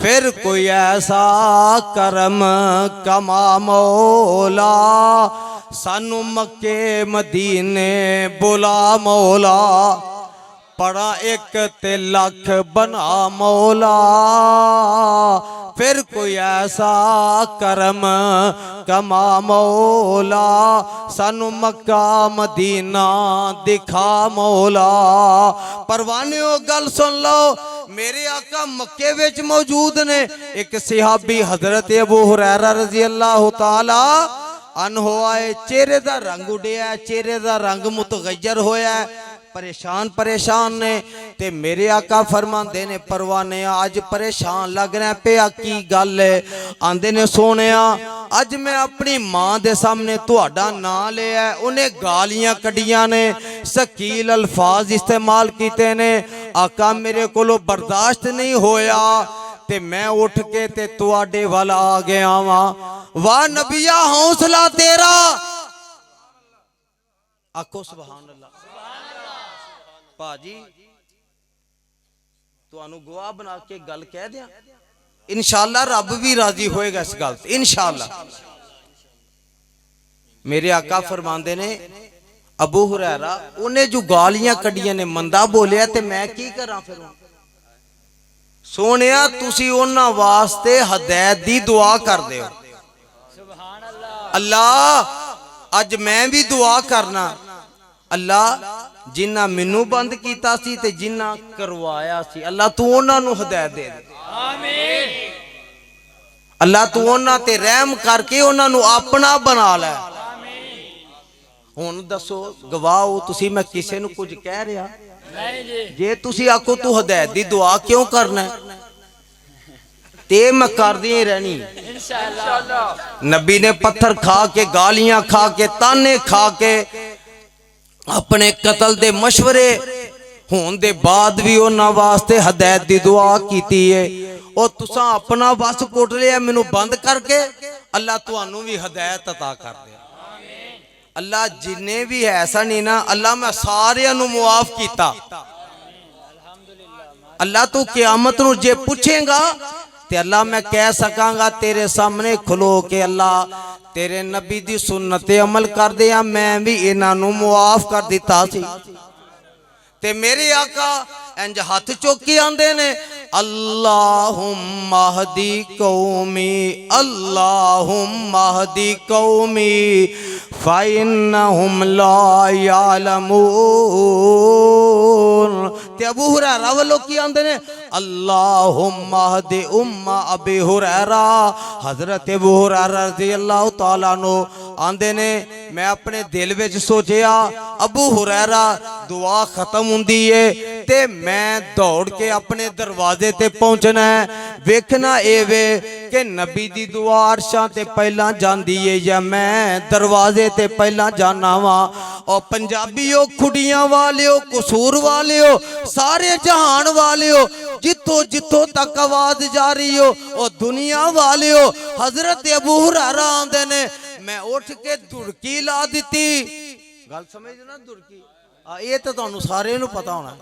फिर कोई ऐसा करम कमा मौला, सानू मक्के मदीने बुला मौला। पढ़ा एक ते लख बना मौला, फिर कोई ऐसा करम कमा मौला, सानू मक्का मदीना दिखा मौला। परवानियों गल सुन लो, मेरे आका मक्के विच मौजूद ने। एक सहाबी हजरत अबू हुरैरा रजी अल्लाह तआला अन्हो आए, चेहरे दा रंग उड़िया, चेहरे दा रंग मुतगय्यर होया, परेशान परेशान ने। ते मेरे आका फरमांदे ने, परवाने आज परेशान लगना पिया, की गल है? आंदे ने, सोनिया अज मैं अपनी मां दे सामने तुहाडा नाम लिया, उन्हें गालियां कढ़ियां ने, शकील अल्फाज इस्तेमाल कीते ने। आका मेरे कोलों बर्दाश्त नहीं होया ते मैं उठ के ते तुहाडे वाल आ गया वां। वाह नबिया हौसला तेरा, आखो सुभान अल्लाह। भाजी तुहानू गवाह बना के गल कह दिया, इंशाअल्लाह रब भी राजी होएगा इस गल ते, इंशाअल्लाह। मेरे आका फरमांदे ने, अबू हुरैरा उन्हें जो गालियां कढ़ियां ने, मंदा बोलिया ते मैं की करा? फिर सोनिया तुसी उन्हां वास्ते हदायत दी दुआ कर दिओ। अल्लाह अज मैं भी दुआ करना, अल्लाह जिन्ना मैनू बंद कीता सी ते जिन्ना करवाया सी, अल्लाह तू उन्हां नू हदायत दे दे। आमीन। अल्लाह तू उन्हां ते रहम करके उन्हां नू अपना बना लै। हुण दसो गवाह हो तुसी, मैं किसे नू कुछ कह रहा नहीं जी। जे तुसी आखो तू हदायत दी दुआ क्यों करना ते मैं करदी ही रहनी इंशाअल्लाह। नबी ने पत्थर खा के, गालियां खा के, ताने खा के, अपने कतल दे मशवरे होने दे बाद भी उन्हां वास्ते हदायत दी दुआ कीती है। और तुसां अपना बस कुट लिया मैनू बंद करके, अल्लाह तुहानू भी हदायत अता कर दे। अल्लाह जिन्ने भी ऐसा नहीं ना, अल्लाह मैं सारियां नू मुआफ कीता। अल्लाह तू क़यामत नू जे पूछेगा ते अल्लाह मैं कह सकांगा तेरे सामने खलो के, अल्लाह तेरे नबी दी सुन्नत ते अमल कर दिया, मैं भी इन्हां नू मुआफ कर दिता सी। ते मेरे आका इंज हाथ चौकी आंदे ने, अल्लाहुम्मा हदी कौमी, अल्लाहुम्मा हदी कौमी फ़इन्नहुम ला यालमून। ते अबू हुरैरा वालों की आंदे ने, अल्लाहुम्मा हदी उम्मा अबी हुरैरा। हजरत अबू हुरैरा रज़ी अल्लाह तआला अन्हु आंदे ने, मैं अपने दिल विच सोचिया अबू हुरैरा दुआ खत्म हुंदी है ते मैं दौड़ के अपने दरवाजे ते पहुंचना है, वेखना ए वे कि नबी दी दुआ अरशां ते पहला जांदी है या मैं दरवाजे ते पहला जाना वा। और पंजाबियों, खुड़ियां वालियो, कसूर वालियो, सारे जहान वालियो, जिथों जिथों तक आवाज जा रही हो, और दुनिया वालियो, हजरत अबू हुरैरा आंदे ने, मैं उठ के दुड़की ला दी। गल समझ ना, दुड़की ये तो तुहानू सारे नू पता होना।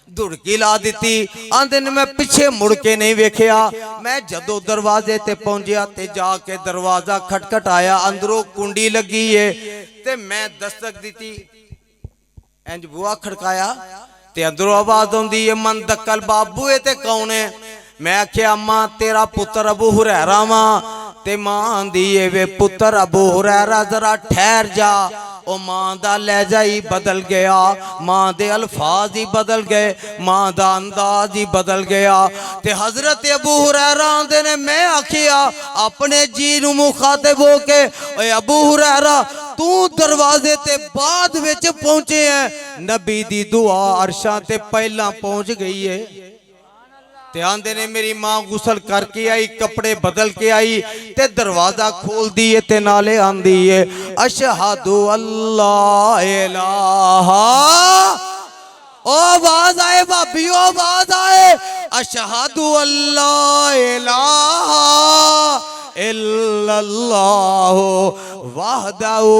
दुड़की ला दी, आंदे ने मैं पिछे मुड़ के नहीं वेखिया। मैं जदों दरवाजे ते पहुंचिया ते जाके दरवाजा खटखटाया, अंदरों कुंडी लगी है ते मैं दस्तक दी, इंज बुआ खड़काया ते अंदरों आवाज आउंदी है, मन दक्कल बाबू ए ते कौन है? मैं आख्या अम्मा तेरा पुत्र अबू हुरैरा वा। ते मां आंदी है वे पुत्र अबू हुरैरा जरा ठहर जा। ओ मां दा लहजा ही बदल गया, मां दे अल्फाज ही बदल गए, मां दा अंदाज ही बदल गया। ते हजरत अबू हुरैरा आंदे ने, मैं आखिया अपने जी नू मुखातिब हो के, ओए अबू हुरैरा तू दरवाजे ते बाद विच पहुंचे है, नबी दी दुआ अरशां ते पहला पहुंच गई है। ते आंदे ने मेरी मां गुसल करके आई, कपड़े बदल के आई ते दरवाजा खोल दिए ते नाले आंदी है, अशहदु अल्लाह इलाहा। ओ आवाज आए भाभी, ओ आवाज आए, अशहदु अल्लाह इलाहा इल्लल्लाहु वहदहु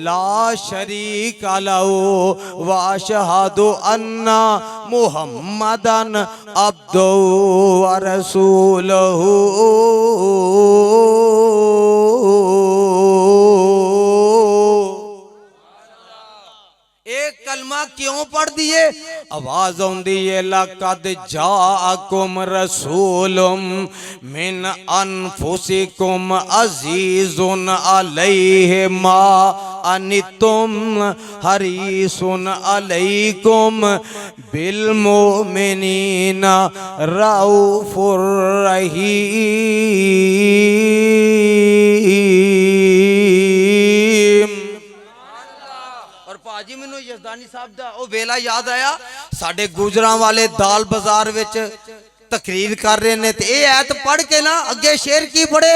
ला शरीक लहु व अशहदु अन्ना मुहम्मदन अब्दुहु व रसूलुहु। एक कलमा क्यों पढ़ दिए? आवाज आउंदी है लक़द जाअकुम रसूलुम मिन अनफुसिकुम अज़ीज़ुन अलैहि मा अनितुम हरीसुन अलैकुम बिल मोमिनीना रऊफुर रहीम। भाजी मैनू यज़दानी साहब दा ओ वेला याद आया, साडे गुजरां वाले दाल बाजार विच तकरीर कर रहे ने ते ये ऐत पढ़ के ना अगे शेर की पढ़े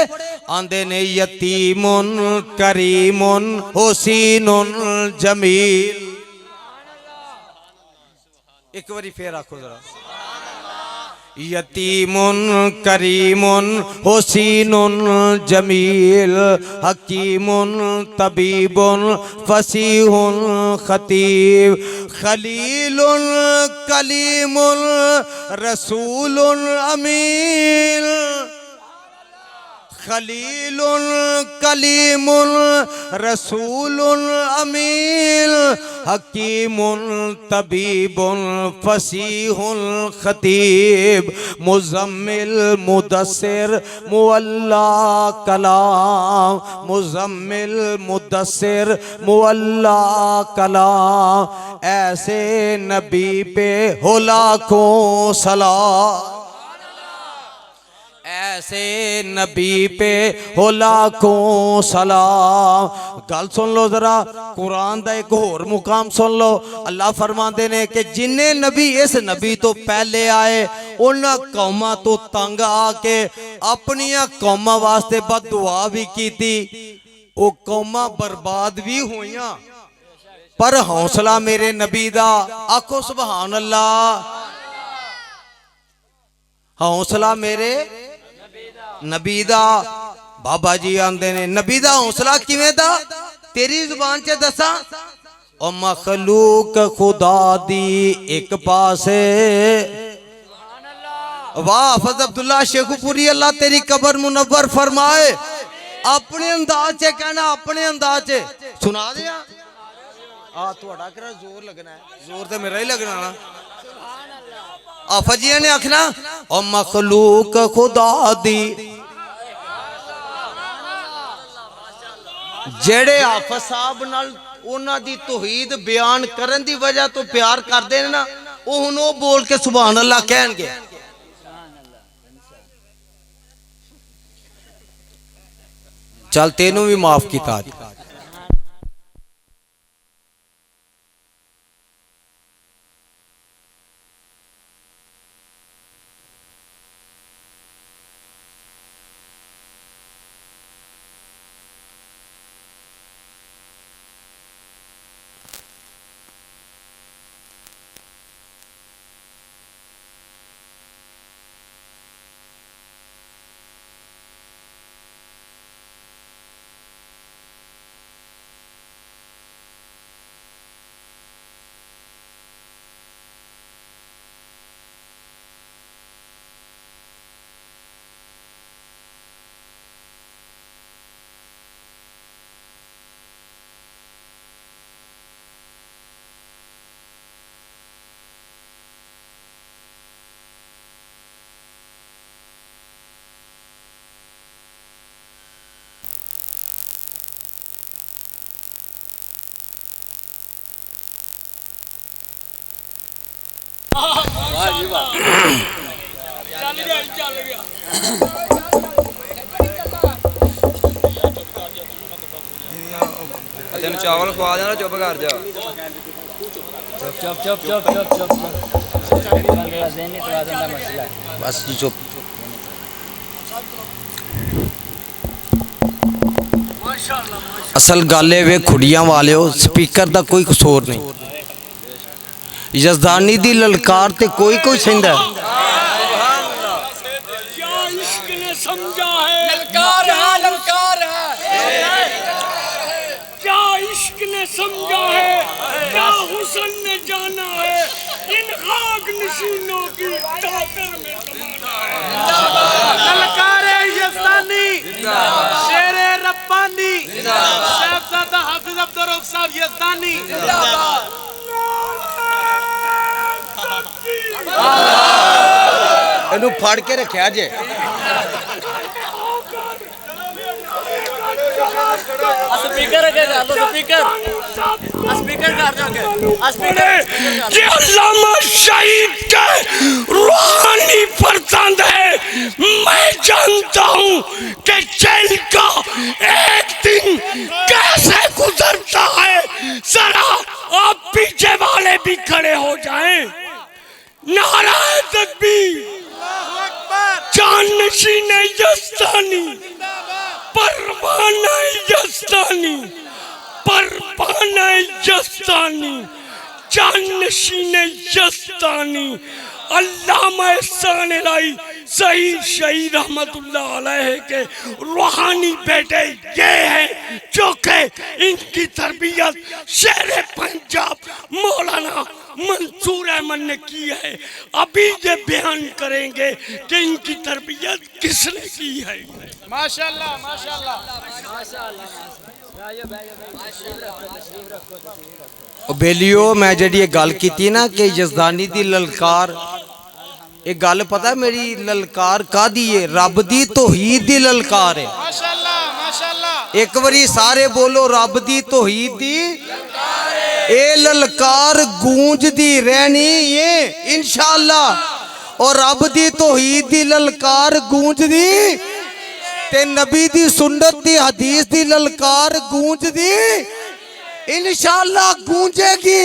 आंदे ने यतीमुन करीमुन हुसीनुन जमील। एक बारी फिर आखो जरा, यतीमुन करीमुन हुसीनुन जमील हकीमुन तबीबुन फसीहुन खतीब खलीलुन कलीमुन रसूलुन अमीन। खलीलुन कलीमुन रसूलुन अमीन हकीमुन तबीबुन फसीहुल खतीब मुज़म्मिल मुदस्सिर मुअल्ला कलाम मुज़म्मिल मुदस्सिर मुअल्ला कलाम। ऐसे नबी पे हो लाखों सलाम, ऐसे नबी पे हो लाखों सलाम। गल सुन लो जरा, कुरान दा एक होर मुकाम सुन लो। अल्लाह फरमाते ने कि जिन्ने नबी इस नबी तो पहले आए उन्हां कौमां तो तंग आके अपनियां कौमां वास्ते बददुआ भी कीती, वो कौमां बर्बाद भी होइयां, पर हौसला मेरे नबी दा, आखो सुभान अल्लाह। हौसला मेरे नबी दा। बाबा जी आंदे ने नबी दा हौसला किवें दा, तेरी जुबान च दसा। ओ मखलूक खुदा दी एक पासे, वाह हाफिज अब्दुल्ला शेखुपुरी अल्लाह तेरी कबर मुनव्वर फरमाए। अपने अंदाज च कहना, अपने अंदाज च सुना दिया। थोड़ा किहड़ा जोर लगना है, जोर तो मेरा ही लगना ना। आफजिया ने आखना ओ मखलूक खुदा दी, जेड़े हाफिज साहब नाल उन्हां दी तौहीद बयान करन दी वजह तो प्यार करदे ने ना, ओ हुण ओ बोल के सुभान अल्लाह कहणगे। चल तेनू भी माफ कीता। तेन चावल खवा देना, चुप कर जा। बस चुप। असल गल वे खुड़ियां वाले स्पीकर का कोई कसूर नहीं, यज़दानी दी ललकार ते कोई कोई सिंधा है। समझा है ललकार है, ललकार है, क्या इश्क ने समझा है, क्या हुस्न ने जाना है, इन खाक नशीनों की चादर में समाना है। ललकार है यज़दानी, शेरे रब्बानी, साहबजादा हाफिज अब्दुल रऊफ साहब यज़दानी। ਇਹਨੂੰ ਫੜ ਕੇ ਰੱਖਿਆ ਜੇ स्पीकर के कर लो स्पीकर कर दो स्पीकर ये अल्लामा शहीद के रूहानी फरजंद है। मैं जानता हूँ कि जेल का एक दिन कैसे गुजरता है। जरा आप पीछे वाले भी खड़े हो जाएं। नाराए तकबीर, जानशीन यज़दानी, परवाना यज़दानी, परवाना यज़दानी, जानशीन यज़दानी, अल्लामा एहसान इलाही सईद शहीद रहमतुल्लाह अलैह के रूहानी बेटे ये हैं जो कि इनकी तरबियत शेर पंजाब मौलाना मंसूर अहमद ने की है। अभी ये बयान करेंगे कि इनकी तरबियत किसने की है। माशाल्लाह माशाल्लाह बेलियो मैं जी गल की ना कि यज़दानी दी ललकार, ये गल पता मेरी ललकार कादी है? रब दी तौहीद दी ललकार है। माशाल्लाह माशाल्लाह एक बारी सारे बोलो रब दी तौहीद दी ए ललकार गूंजदी रहनी है इंशाअल्लाह। और रब दी तौहीद दी ललकार गूंजदी ते नबी दी सुन्नत दी हदीस दी ललकार गूंजदी इंशाअल्लाह गूंजेगी,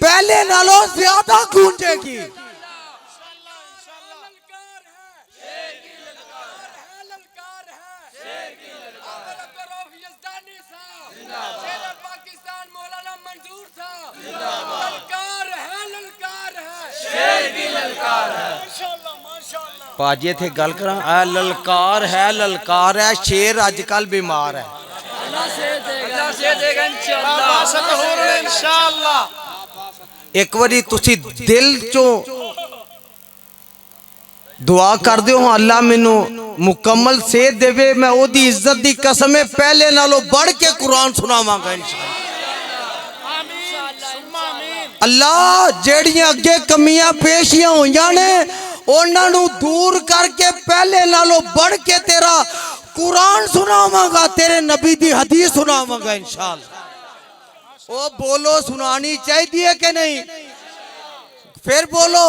पहले नालों ज्यादा गूंजेगी। पाजी थे गल करा ललकार है शेर अजकल बीमार है। एक बारी तुसी दिल चो दुआ कर दो अल्लाह मैनू मुकम्मल सेहत देवे, मैं ओदी इज्जत दी कसम है पहले नालों बढ़ के कुरान सुनावांगा इंशाअल्लाह। अल्लाह जेड़ियां अगे कमियां पेशियां होइयां ने उन्होंने दूर करके पहले नालों बढ़ के तेरा कुरान सुनावांगा, तेरे नबी दी हदीस सुनावांगा इंशाअल्लाह। ओ बोलो सुनानी चाहिए कि नहीं? फिर बोलो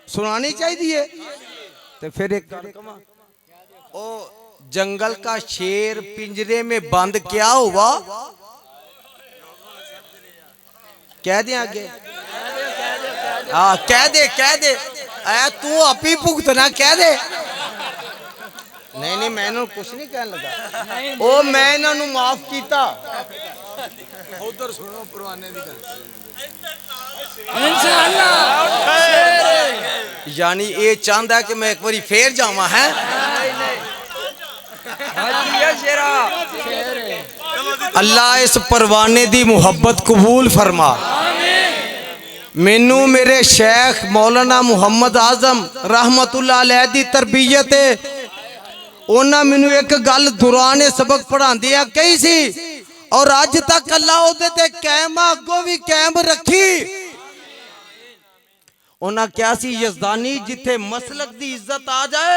सुनानी चाहिए। तो फिर एक ओ जंगल का शेर पिंजरे में बंद क्या हुआ? कह दे आगे, हाँ कह दे ऐ तू अपी भुगतना, कह दे। नहीं मैं कुछ नहीं कहने लगा, ओ मैं इन्हों माफ किया। उधर सुनो परवाने दी गल, यानी ये चाहता है कि मैं एक बारी फिर जावा है। अल्लाह इस परवाने दी मुहब्बत कबूल फरमा। मैनू मेरे शेख मौलाना मुहम्मद आजम रहमतुल्लाह अलैह दी तरबियत है। उन्हें मैनू एक गल दुराने सबक पढ़ाते कही सी और अज तक अल्लाह उहदे ते कायम अगों भी कायम रखी। उन्हें क्या सी यज़दानी जिथे मसलक दी इज्जत आ जाए,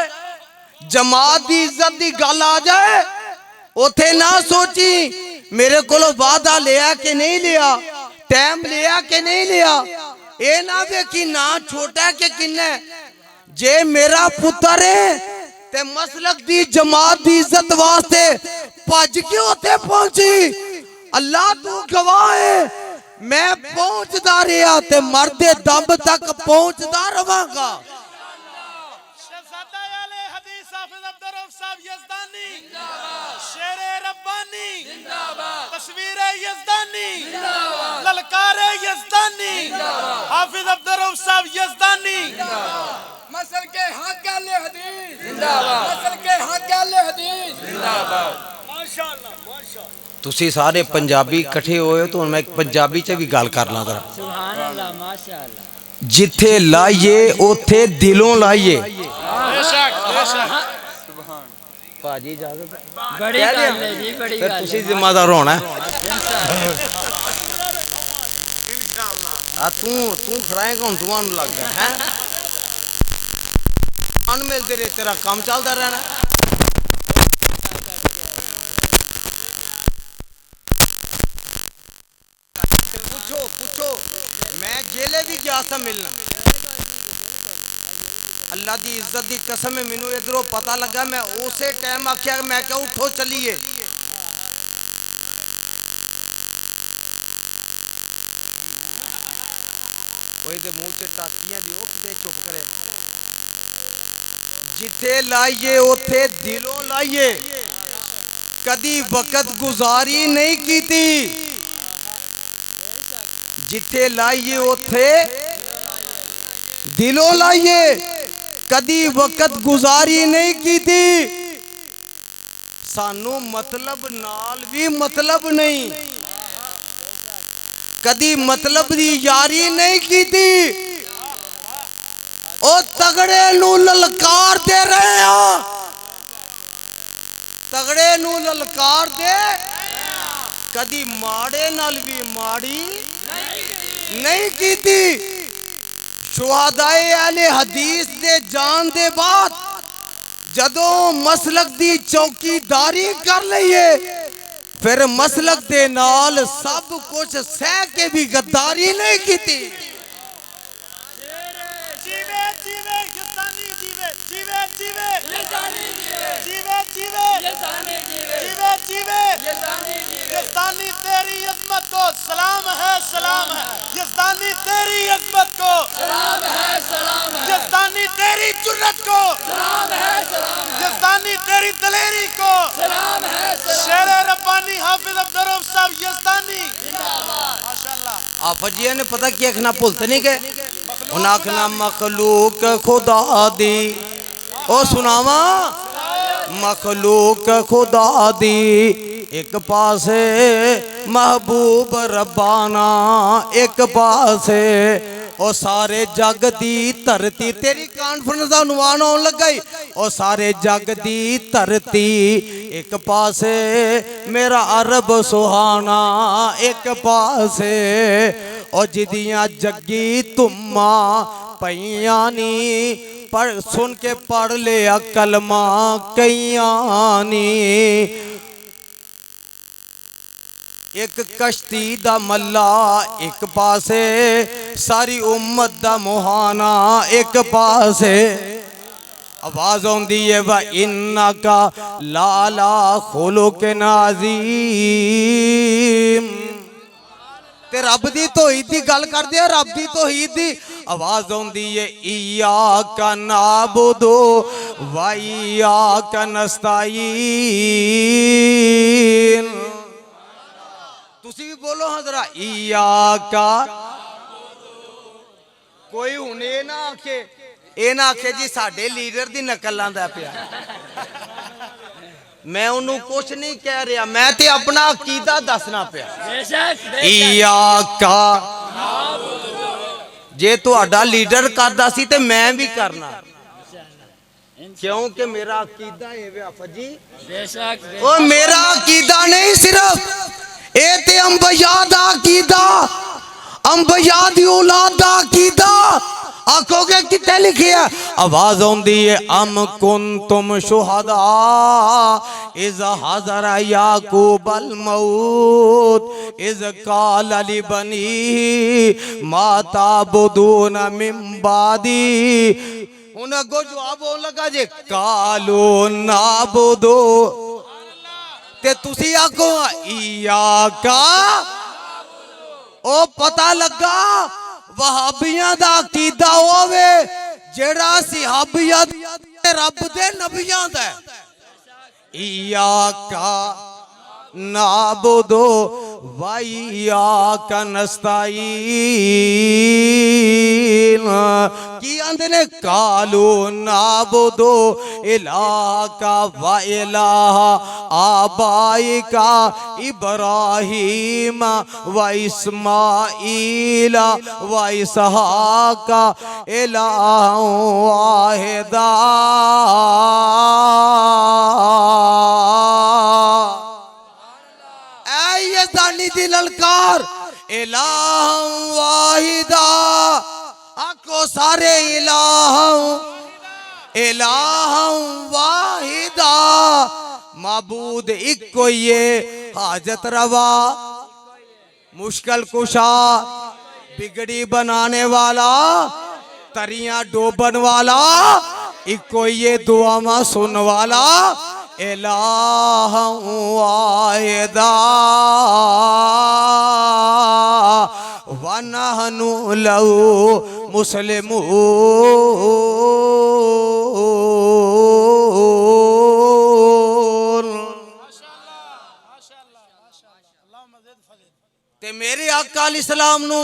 जमात दी इज्जत दी गल आ जाए, उथे ना सोची मेरे को वादा लिया कि नहीं लिया, टाइम लिया कि नहीं लिया, ये ना देखी ना छोटा के किन्ने। जे मेरा पुत्र है ते मसलक दी जमात दी इज्जत वास्ते भज के उथे पहुंची। अल्लाह तू गवाह है, मैं पहुंचदा रहा ते मरदे दम तक पहुंचदा रवांगा। तस्वीर यज़दानी, ललकार यज़दानी, हाफिज अब्दुल रऊफ साहब यज़दानी, मसल के हक अहले हदीस जिंदाबाद, मसल के हक अहले हदीस जिंदाबाद। माशाअल्लाह माशाअल्लाह। तुसी सारे पंजाबी इकट्ठे होए तो मैं पंजाबी च भी गल करना जरा। सुभान अल्लाह माशाअल्लाह। जिथे लाइए उथे दिलों लाइए। बेशक बेशक। भाजी इजाजत बड़ी गल है जी, बड़ी फिर गल तुसी जिम्मेदार होना तू खड़ाएगा हम दुआ लग गया है अन मिलते रहे तेरा काम चलता रहना पूछो पूछो मैं जेले भी गया था मिलना अल्लाह दी इज्जत दी कसम है मैनू इधरों पता लगा मैं उसे टाइम आख्या मैं क्या उठो चलिए मुंह च टाकियां दी किते चुप करे जिथे लाइए उथे दिलों लाइए कदी वक्त गुजारी नहीं की थी जिथे लाइए उथे दिलों लाइए कदी वक्त गुजारी नहीं की थी सानू मतलब नाल भी मतलब नहीं कदी मतलब दी यारी नहीं की थी ओ तगड़े नू ललकार दे रहे हैं तगड़े नू ललकार दे कदी माड़े नाल भी माड़ी नहीं की थी शुहदाए अहले हदीस दे जान दे बाद जदों मसलक दी चौकीदारी कर लईए फिर मसलक दे नाल सब कुछ सह के भी गद्दारी नहीं की थी जीवे जीवे यसानी जीवे जीवे जीवे यसानी जीवे जीवे जीवे यसानी जीवे जीवे जीवे यसानी जीवे यसानी तेरी अज़मत को सलाम है यसानी तेरी अज़मत को सलाम है यसानी तेरी जुर्रत को सलाम है यसानी तेरी दलेरी को सलाम है शेर रब्बानी हाफिज अब्दुल रऊफ साहब यसानी जिंदाबाद माशाअल्लाह आप जी ने पता क्या आखना भूलते नहीं गए उन आखना मखलूक खुदा दी ओ सुनावा मखलूक खुदा दी एक पासे महबूब रब्बाना एक पासे ओ सारे जग दी धरती तेरी कॉन्फ्रेंस का अनुमान होने लगा ओ सारे जग दी धरती एक पासे मेरा अरब सुहाना एक पासे ओ जिदियां जग्गी तुमा पईयां नी पढ़ सुन के पढ़ लिया कलमा कईयां नी एक कश्ती दा मल्ला एक पासे सारी उम्मत दा मुहाना एक पासे आवाज आउंदी है वा इन्ना का लाला खुलुक नाज़ीम ते रब दी तौहीद दी गल करदे आ रब दी तौहीद दी आवाज आउंदी है इय्याका नाबुदु व इय्याका नस्ताईन तुसी भी बोलो हाँ जरा इय्याका कोई हुने ना आखे ए ना आखे जी साडे लीडर दी नकल लांदा पिया मैं उन्होंने कुछ नहीं कह रहा मैं ते अपना अकीदा दसना पिया इय्याका जे तुहाडा लीडर करदा सी ते मैं भी करना क्योंकि मेरा अकीदा है वे जी ओ मेरा अकीदा नहीं सिर्फ ए ते अंबिया दा अकीदा अंबिया दी औलाद दा अकीदा आखोगे कितने लिखे है आवाज आउंदी है अम कुंतुम शुहदा इज़ हज़रा याकूब अल मौत इज़ क़ाल लि बनी मा ताबुदून मिन बादी उन अगो जवाब होने लगा जे कालो नाबुदो ते तुसी आखो इय्याका ओ पता लगा वहाबियां दा अकीदा होवे जेड़ा सहाबियां दे रब दे नबियां दा इय्याका नाबुदु व इय्याका नस्ताईन की आंदे ने कालू नाबुदु इलाका व इलाहा आबाइका इब्राहीम व इस्माईला व इसहाका इलाहु वाहिदा दी ललकार इलाह वाहिदा आखो सारे इलाह वाहिदा माबूद इको ये हाजत रवा मुश्किल कुशा बिगड़ी बनाने वाला तरियां डोबन वाला इको ये दुआमा सुन वाला इलाह वाहिदा वनहनु लहू मुस्लिमून। ते मेरे आका अलैहिस्सलाम नू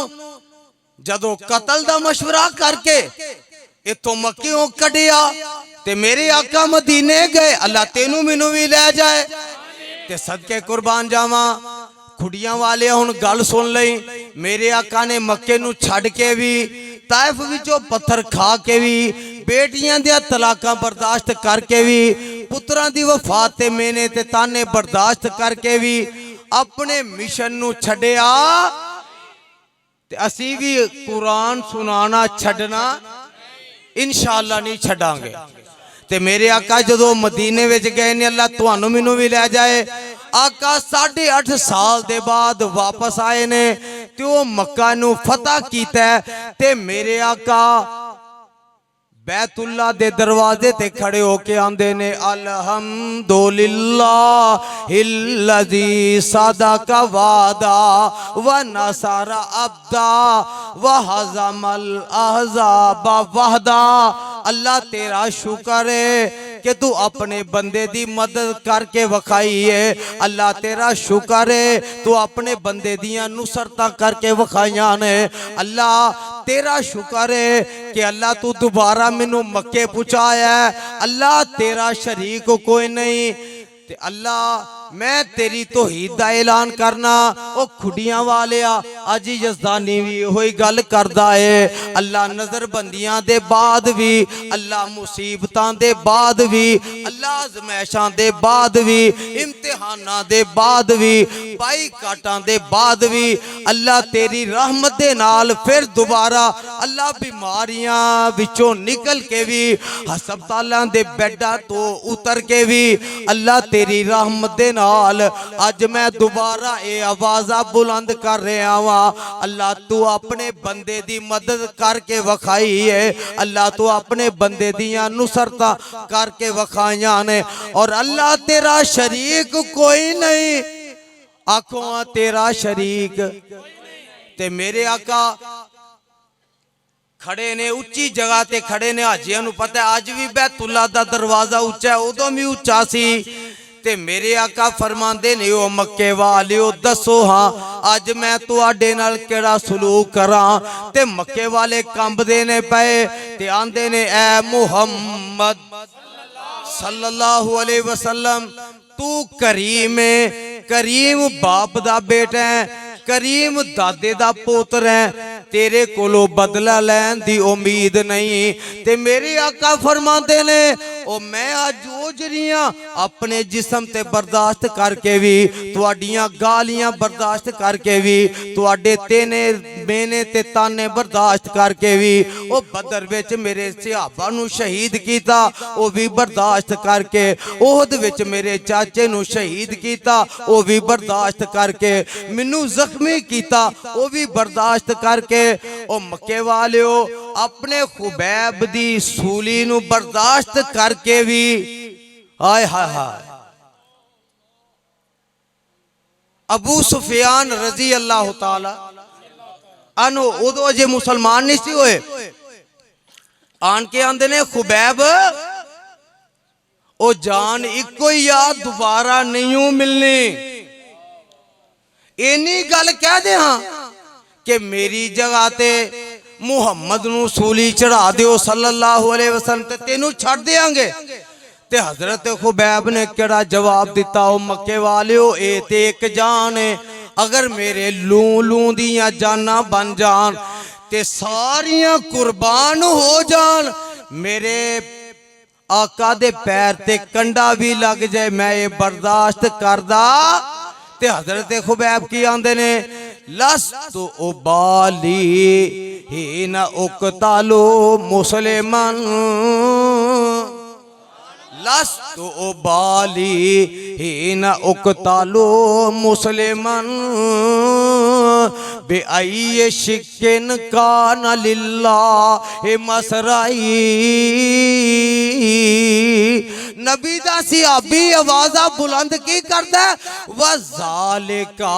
जदों कतल दा मशवरा करके इथों मक्कियों कढ़िया ते मेरे आका मदीने गए। अल्लाह तेनू मैनू भी ले जाए ते सदके कुर्बान जावा। खुड़ियां वाले हुण गल सुन लई, मेरे आका ने मक्के नू छड़ के भी ताइफ विचों पत्थर खा के भी बेटियां दियां तलाकां बर्दाश्त करके भी पुत्रां दी वफात ते मेने ते ताने बर्दाश्त करके भी अपने मिशन नू छड्डिया ते असी भी कुरान सुनाना छड्डना इंशाअल्लाह नहीं छड्डांगे। ते मेरे आका जदों मदीने विच गए ने अल्लाह तुहानू मैनू भी ले जाए। आका 8.5 साल दे बाद वापस आए ने ते ओ मक्का नू फतह कीता ते मेरे आका बैतुल्ला दे दरवाजे ते खड़े होके आंदे ने अल्हम्दुलिल्लाहिल्लज़ी सदका वादा व नसरा अब्दा व हज़मल अहज़ाब वहदा। अल्लाह तेरा शुक्र है कि तू अपने बंदे दी मदद करके वखाई है। अल्लाह तेरा शुक्र है तू अपने बंदे दियां नुसरतां करके वखाइयां ने। अल्लाह तेरा शुक्र है कि अल्लाह तू दोबारा मैनू मक्के पहुंचाया। अल्लाह तेरा शरीक कोई नहीं ते अल्लाह मैं तेरी तौहीद दा ऐलान करना। ओ खुडियां वाले अज यज़दानी भी होई गल करदा है। अल्लाह नजरबंदियां दे बाद भी, अल्लाह मुसीबतां दे बाद भी, अल्लाह आज़मैशां दे बाद भी, इम्तिहानां दे बाद भी, बाईकाटां दे बाद भी अल्लाह तेरी रहमत दे नाल फिर दोबारा अल्लाह बीमारियां विचों निकल के भी हस्पतालां दे बेडां तो उतर के भी अल्लाह तेरी रहमत दे अज मैं दोबारा ये आवाज़ा बुलंद कर रहा वा। अल्लाह तू अपने बंदे दी मदद करके वखाई है। अल्लाह तू अपने बंदे दियां नुसरतां करके वखाइयां ने और अल्लाह तेरा शरीक कोई नहीं। आखो तेरा शरीक ते मेरे आका खड़े ने उच्ची जगह ते खड़े ने। हाजियां नू पता अज भी बैतुल्ला दा दरवाजा उच्चा उदों भी उच्चा सी ते मेरे आका फरमांदे ने ओ मक्के वालियो दसो हाँ अज मैं तुहाडे नाल केड़ा सलूक करां। ते मक्के वाले कंबदे ने पए ते आंदे ने ऐ मुहम्मद सल्लल्लाहु अलैहि वसल्लम तू करीम है, करीम बाप दा बेटा है, करीम दादे दा पुत्र है, तेरे कोलों बदला लैन दी उम्मीद नहीं। ते मेरे आका फरमाते ने ओ मैं आज ओजरियां अपने जिस्म ते बर्दाश्त करके भी तुहाडियां गालियां बर्दाश्त करके भी तुहाडे तेने मेने ते ताने बर्दाश्त करके भी ओ बदर विच मेरे सहाबा नू शहीद कीता ओ भी बर्दाश्त करके, ओहद विच मेरे चाचे नू शहीद कीता ओ भी बर्दाश्त करके, मैनू जख्मी कीता ओ भी बर्दाश्त करके। ओ मक्के वालियो अपने खुबैब दी सूली नू बर्दाश्त करके भी हाय हाय हाय अबू सुफियान रजी अल्लाह ताला अनु उदो अजे मुसलमान नहीं सी होए आन के आंदे ने खुबैब ओ जान इको ही आ दोबारा नहीं मिलनी। इन्नी गल कह दे हाँ कि मेरी जगह ते मुहम्मद नू सूली चढ़ा दियो सल्लल्लाहु अलैहि वसल्लम ते तेनू छड़ देंगे। ते हजरत खुबैब ने केड़ा जवाब दिता ओ मक्के वालियो ए ते एक जान है, अगर मेरे लू लू दियां जाना बन जान ते सारियां कुर्बान हो जान, मेरे आका दे पैर ते कंडा भी लग जाए मैं ये बर्दाश्त करदा। ते हजरत खुबैब की आंदे ने लस्तु उबाली हीन उक्तालु मुस्लिमन लस्तु उबाली हीन उक्तालु मुस्लिमन बेअय्य शिक्किन कान लिल्लाह मसराई। नबी दा सिहाबी आवाज़ा बुलंद की करदा वज़ालिका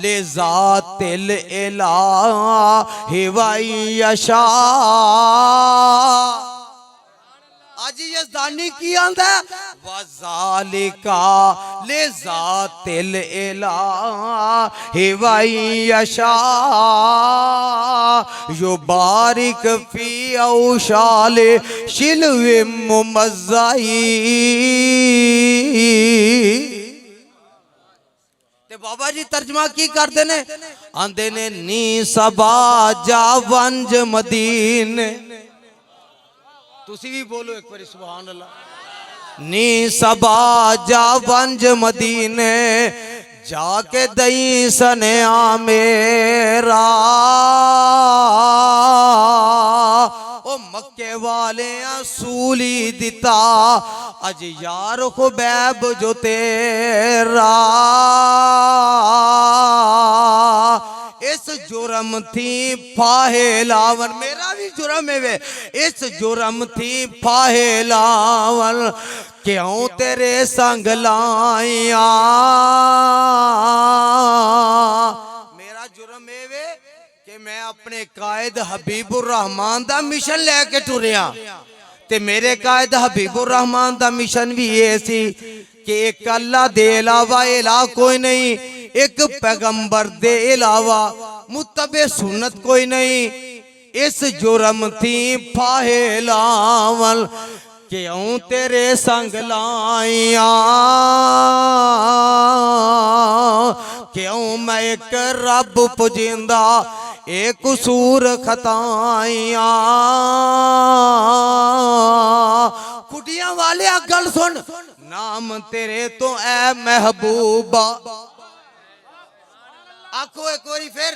लिज़ातिल इलाही व यशा। आज यज़दानी की आंदा वज़ालिका लिज़ातिल इलाही व यशा युबारिक फी औशाले शिल्वे मुमज़्ज़ाई। ते बाबा जी तर्जमा की करते ने आंदे ने नी सबा जा वंज मदीने। तुसी भी बोलो एक बार सुभान अल्लाह। नी सबा जा वंज मदीने जाके दई सनया मेरा ओ मक्के वाले सूली दिता अज यार खुबैब जो तेरा। इस जुर्म थी फाहे लावन मेरा भी जुर्म है वे इस जुर्म थी फाहे लावन क्यों तेरे संग लाया। मेरा जुर्म है वे कि मैं अपने कायद हबीबुर रहमान दा मिशन लेके टुरिया ते मेरे कायद हबीबुर रहमान दा मिशन भी ये सी कि एक अल्लाह दे अलावा इलाह कोई नहीं, एक पैगंबर दे अलावा मुत्तबे सुन्नत कोई नहीं। इस जुर्म थी फाहे लावल क्यों तेरे संग लाया। क्यों मैं एक रब पुजिंदा एक कसूर खताइया। कुटियां वाले गल सुन नाम तेरे तो ऐ महबूबा। आखो एक बारी फिर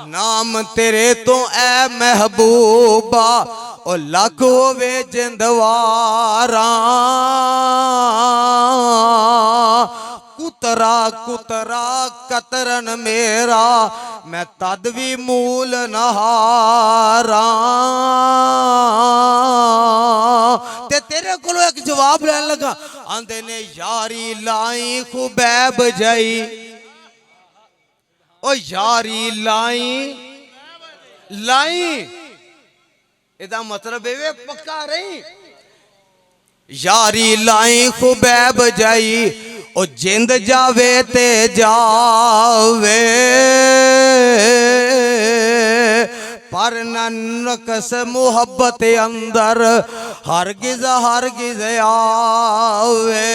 नाम तेरे तो ऐ महबूबा ओ लख होवे जिंदवारा। कुतरा कुतरा कतरन मेरा मैं तद भी मूल नहारा। ते तेरे कोलो एक जवाब लैन लगा आंदे ने यारी लाई खुबैब जाई ओ यारी लाई लाई एदा मतलब है पक्का रही यारी लाई खुबैब जाई ओ जिंद जावे ते जावे पर नकस मुहब्बत अंदर हरगिज हरगिज आवे।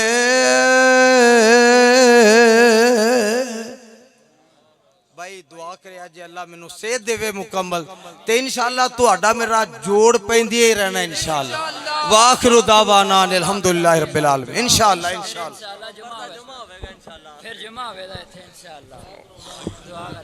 भाई दुआ करे अज अल्लाह मैनू सेहत देवे मुकम्मल ते इंशाअल्लाह तुहाडा मेरा जोड़ पैंदी ही रहना इंशाअल्लाह। वाखिरु दावाना अल्हम्दुलिल्लाहि रब्बिल आलमीन इंशाअल्लाह इंशाअल्लाह जुमा होगा इंशाल्लाह फिर जुमा होगा इंशाल्लाह।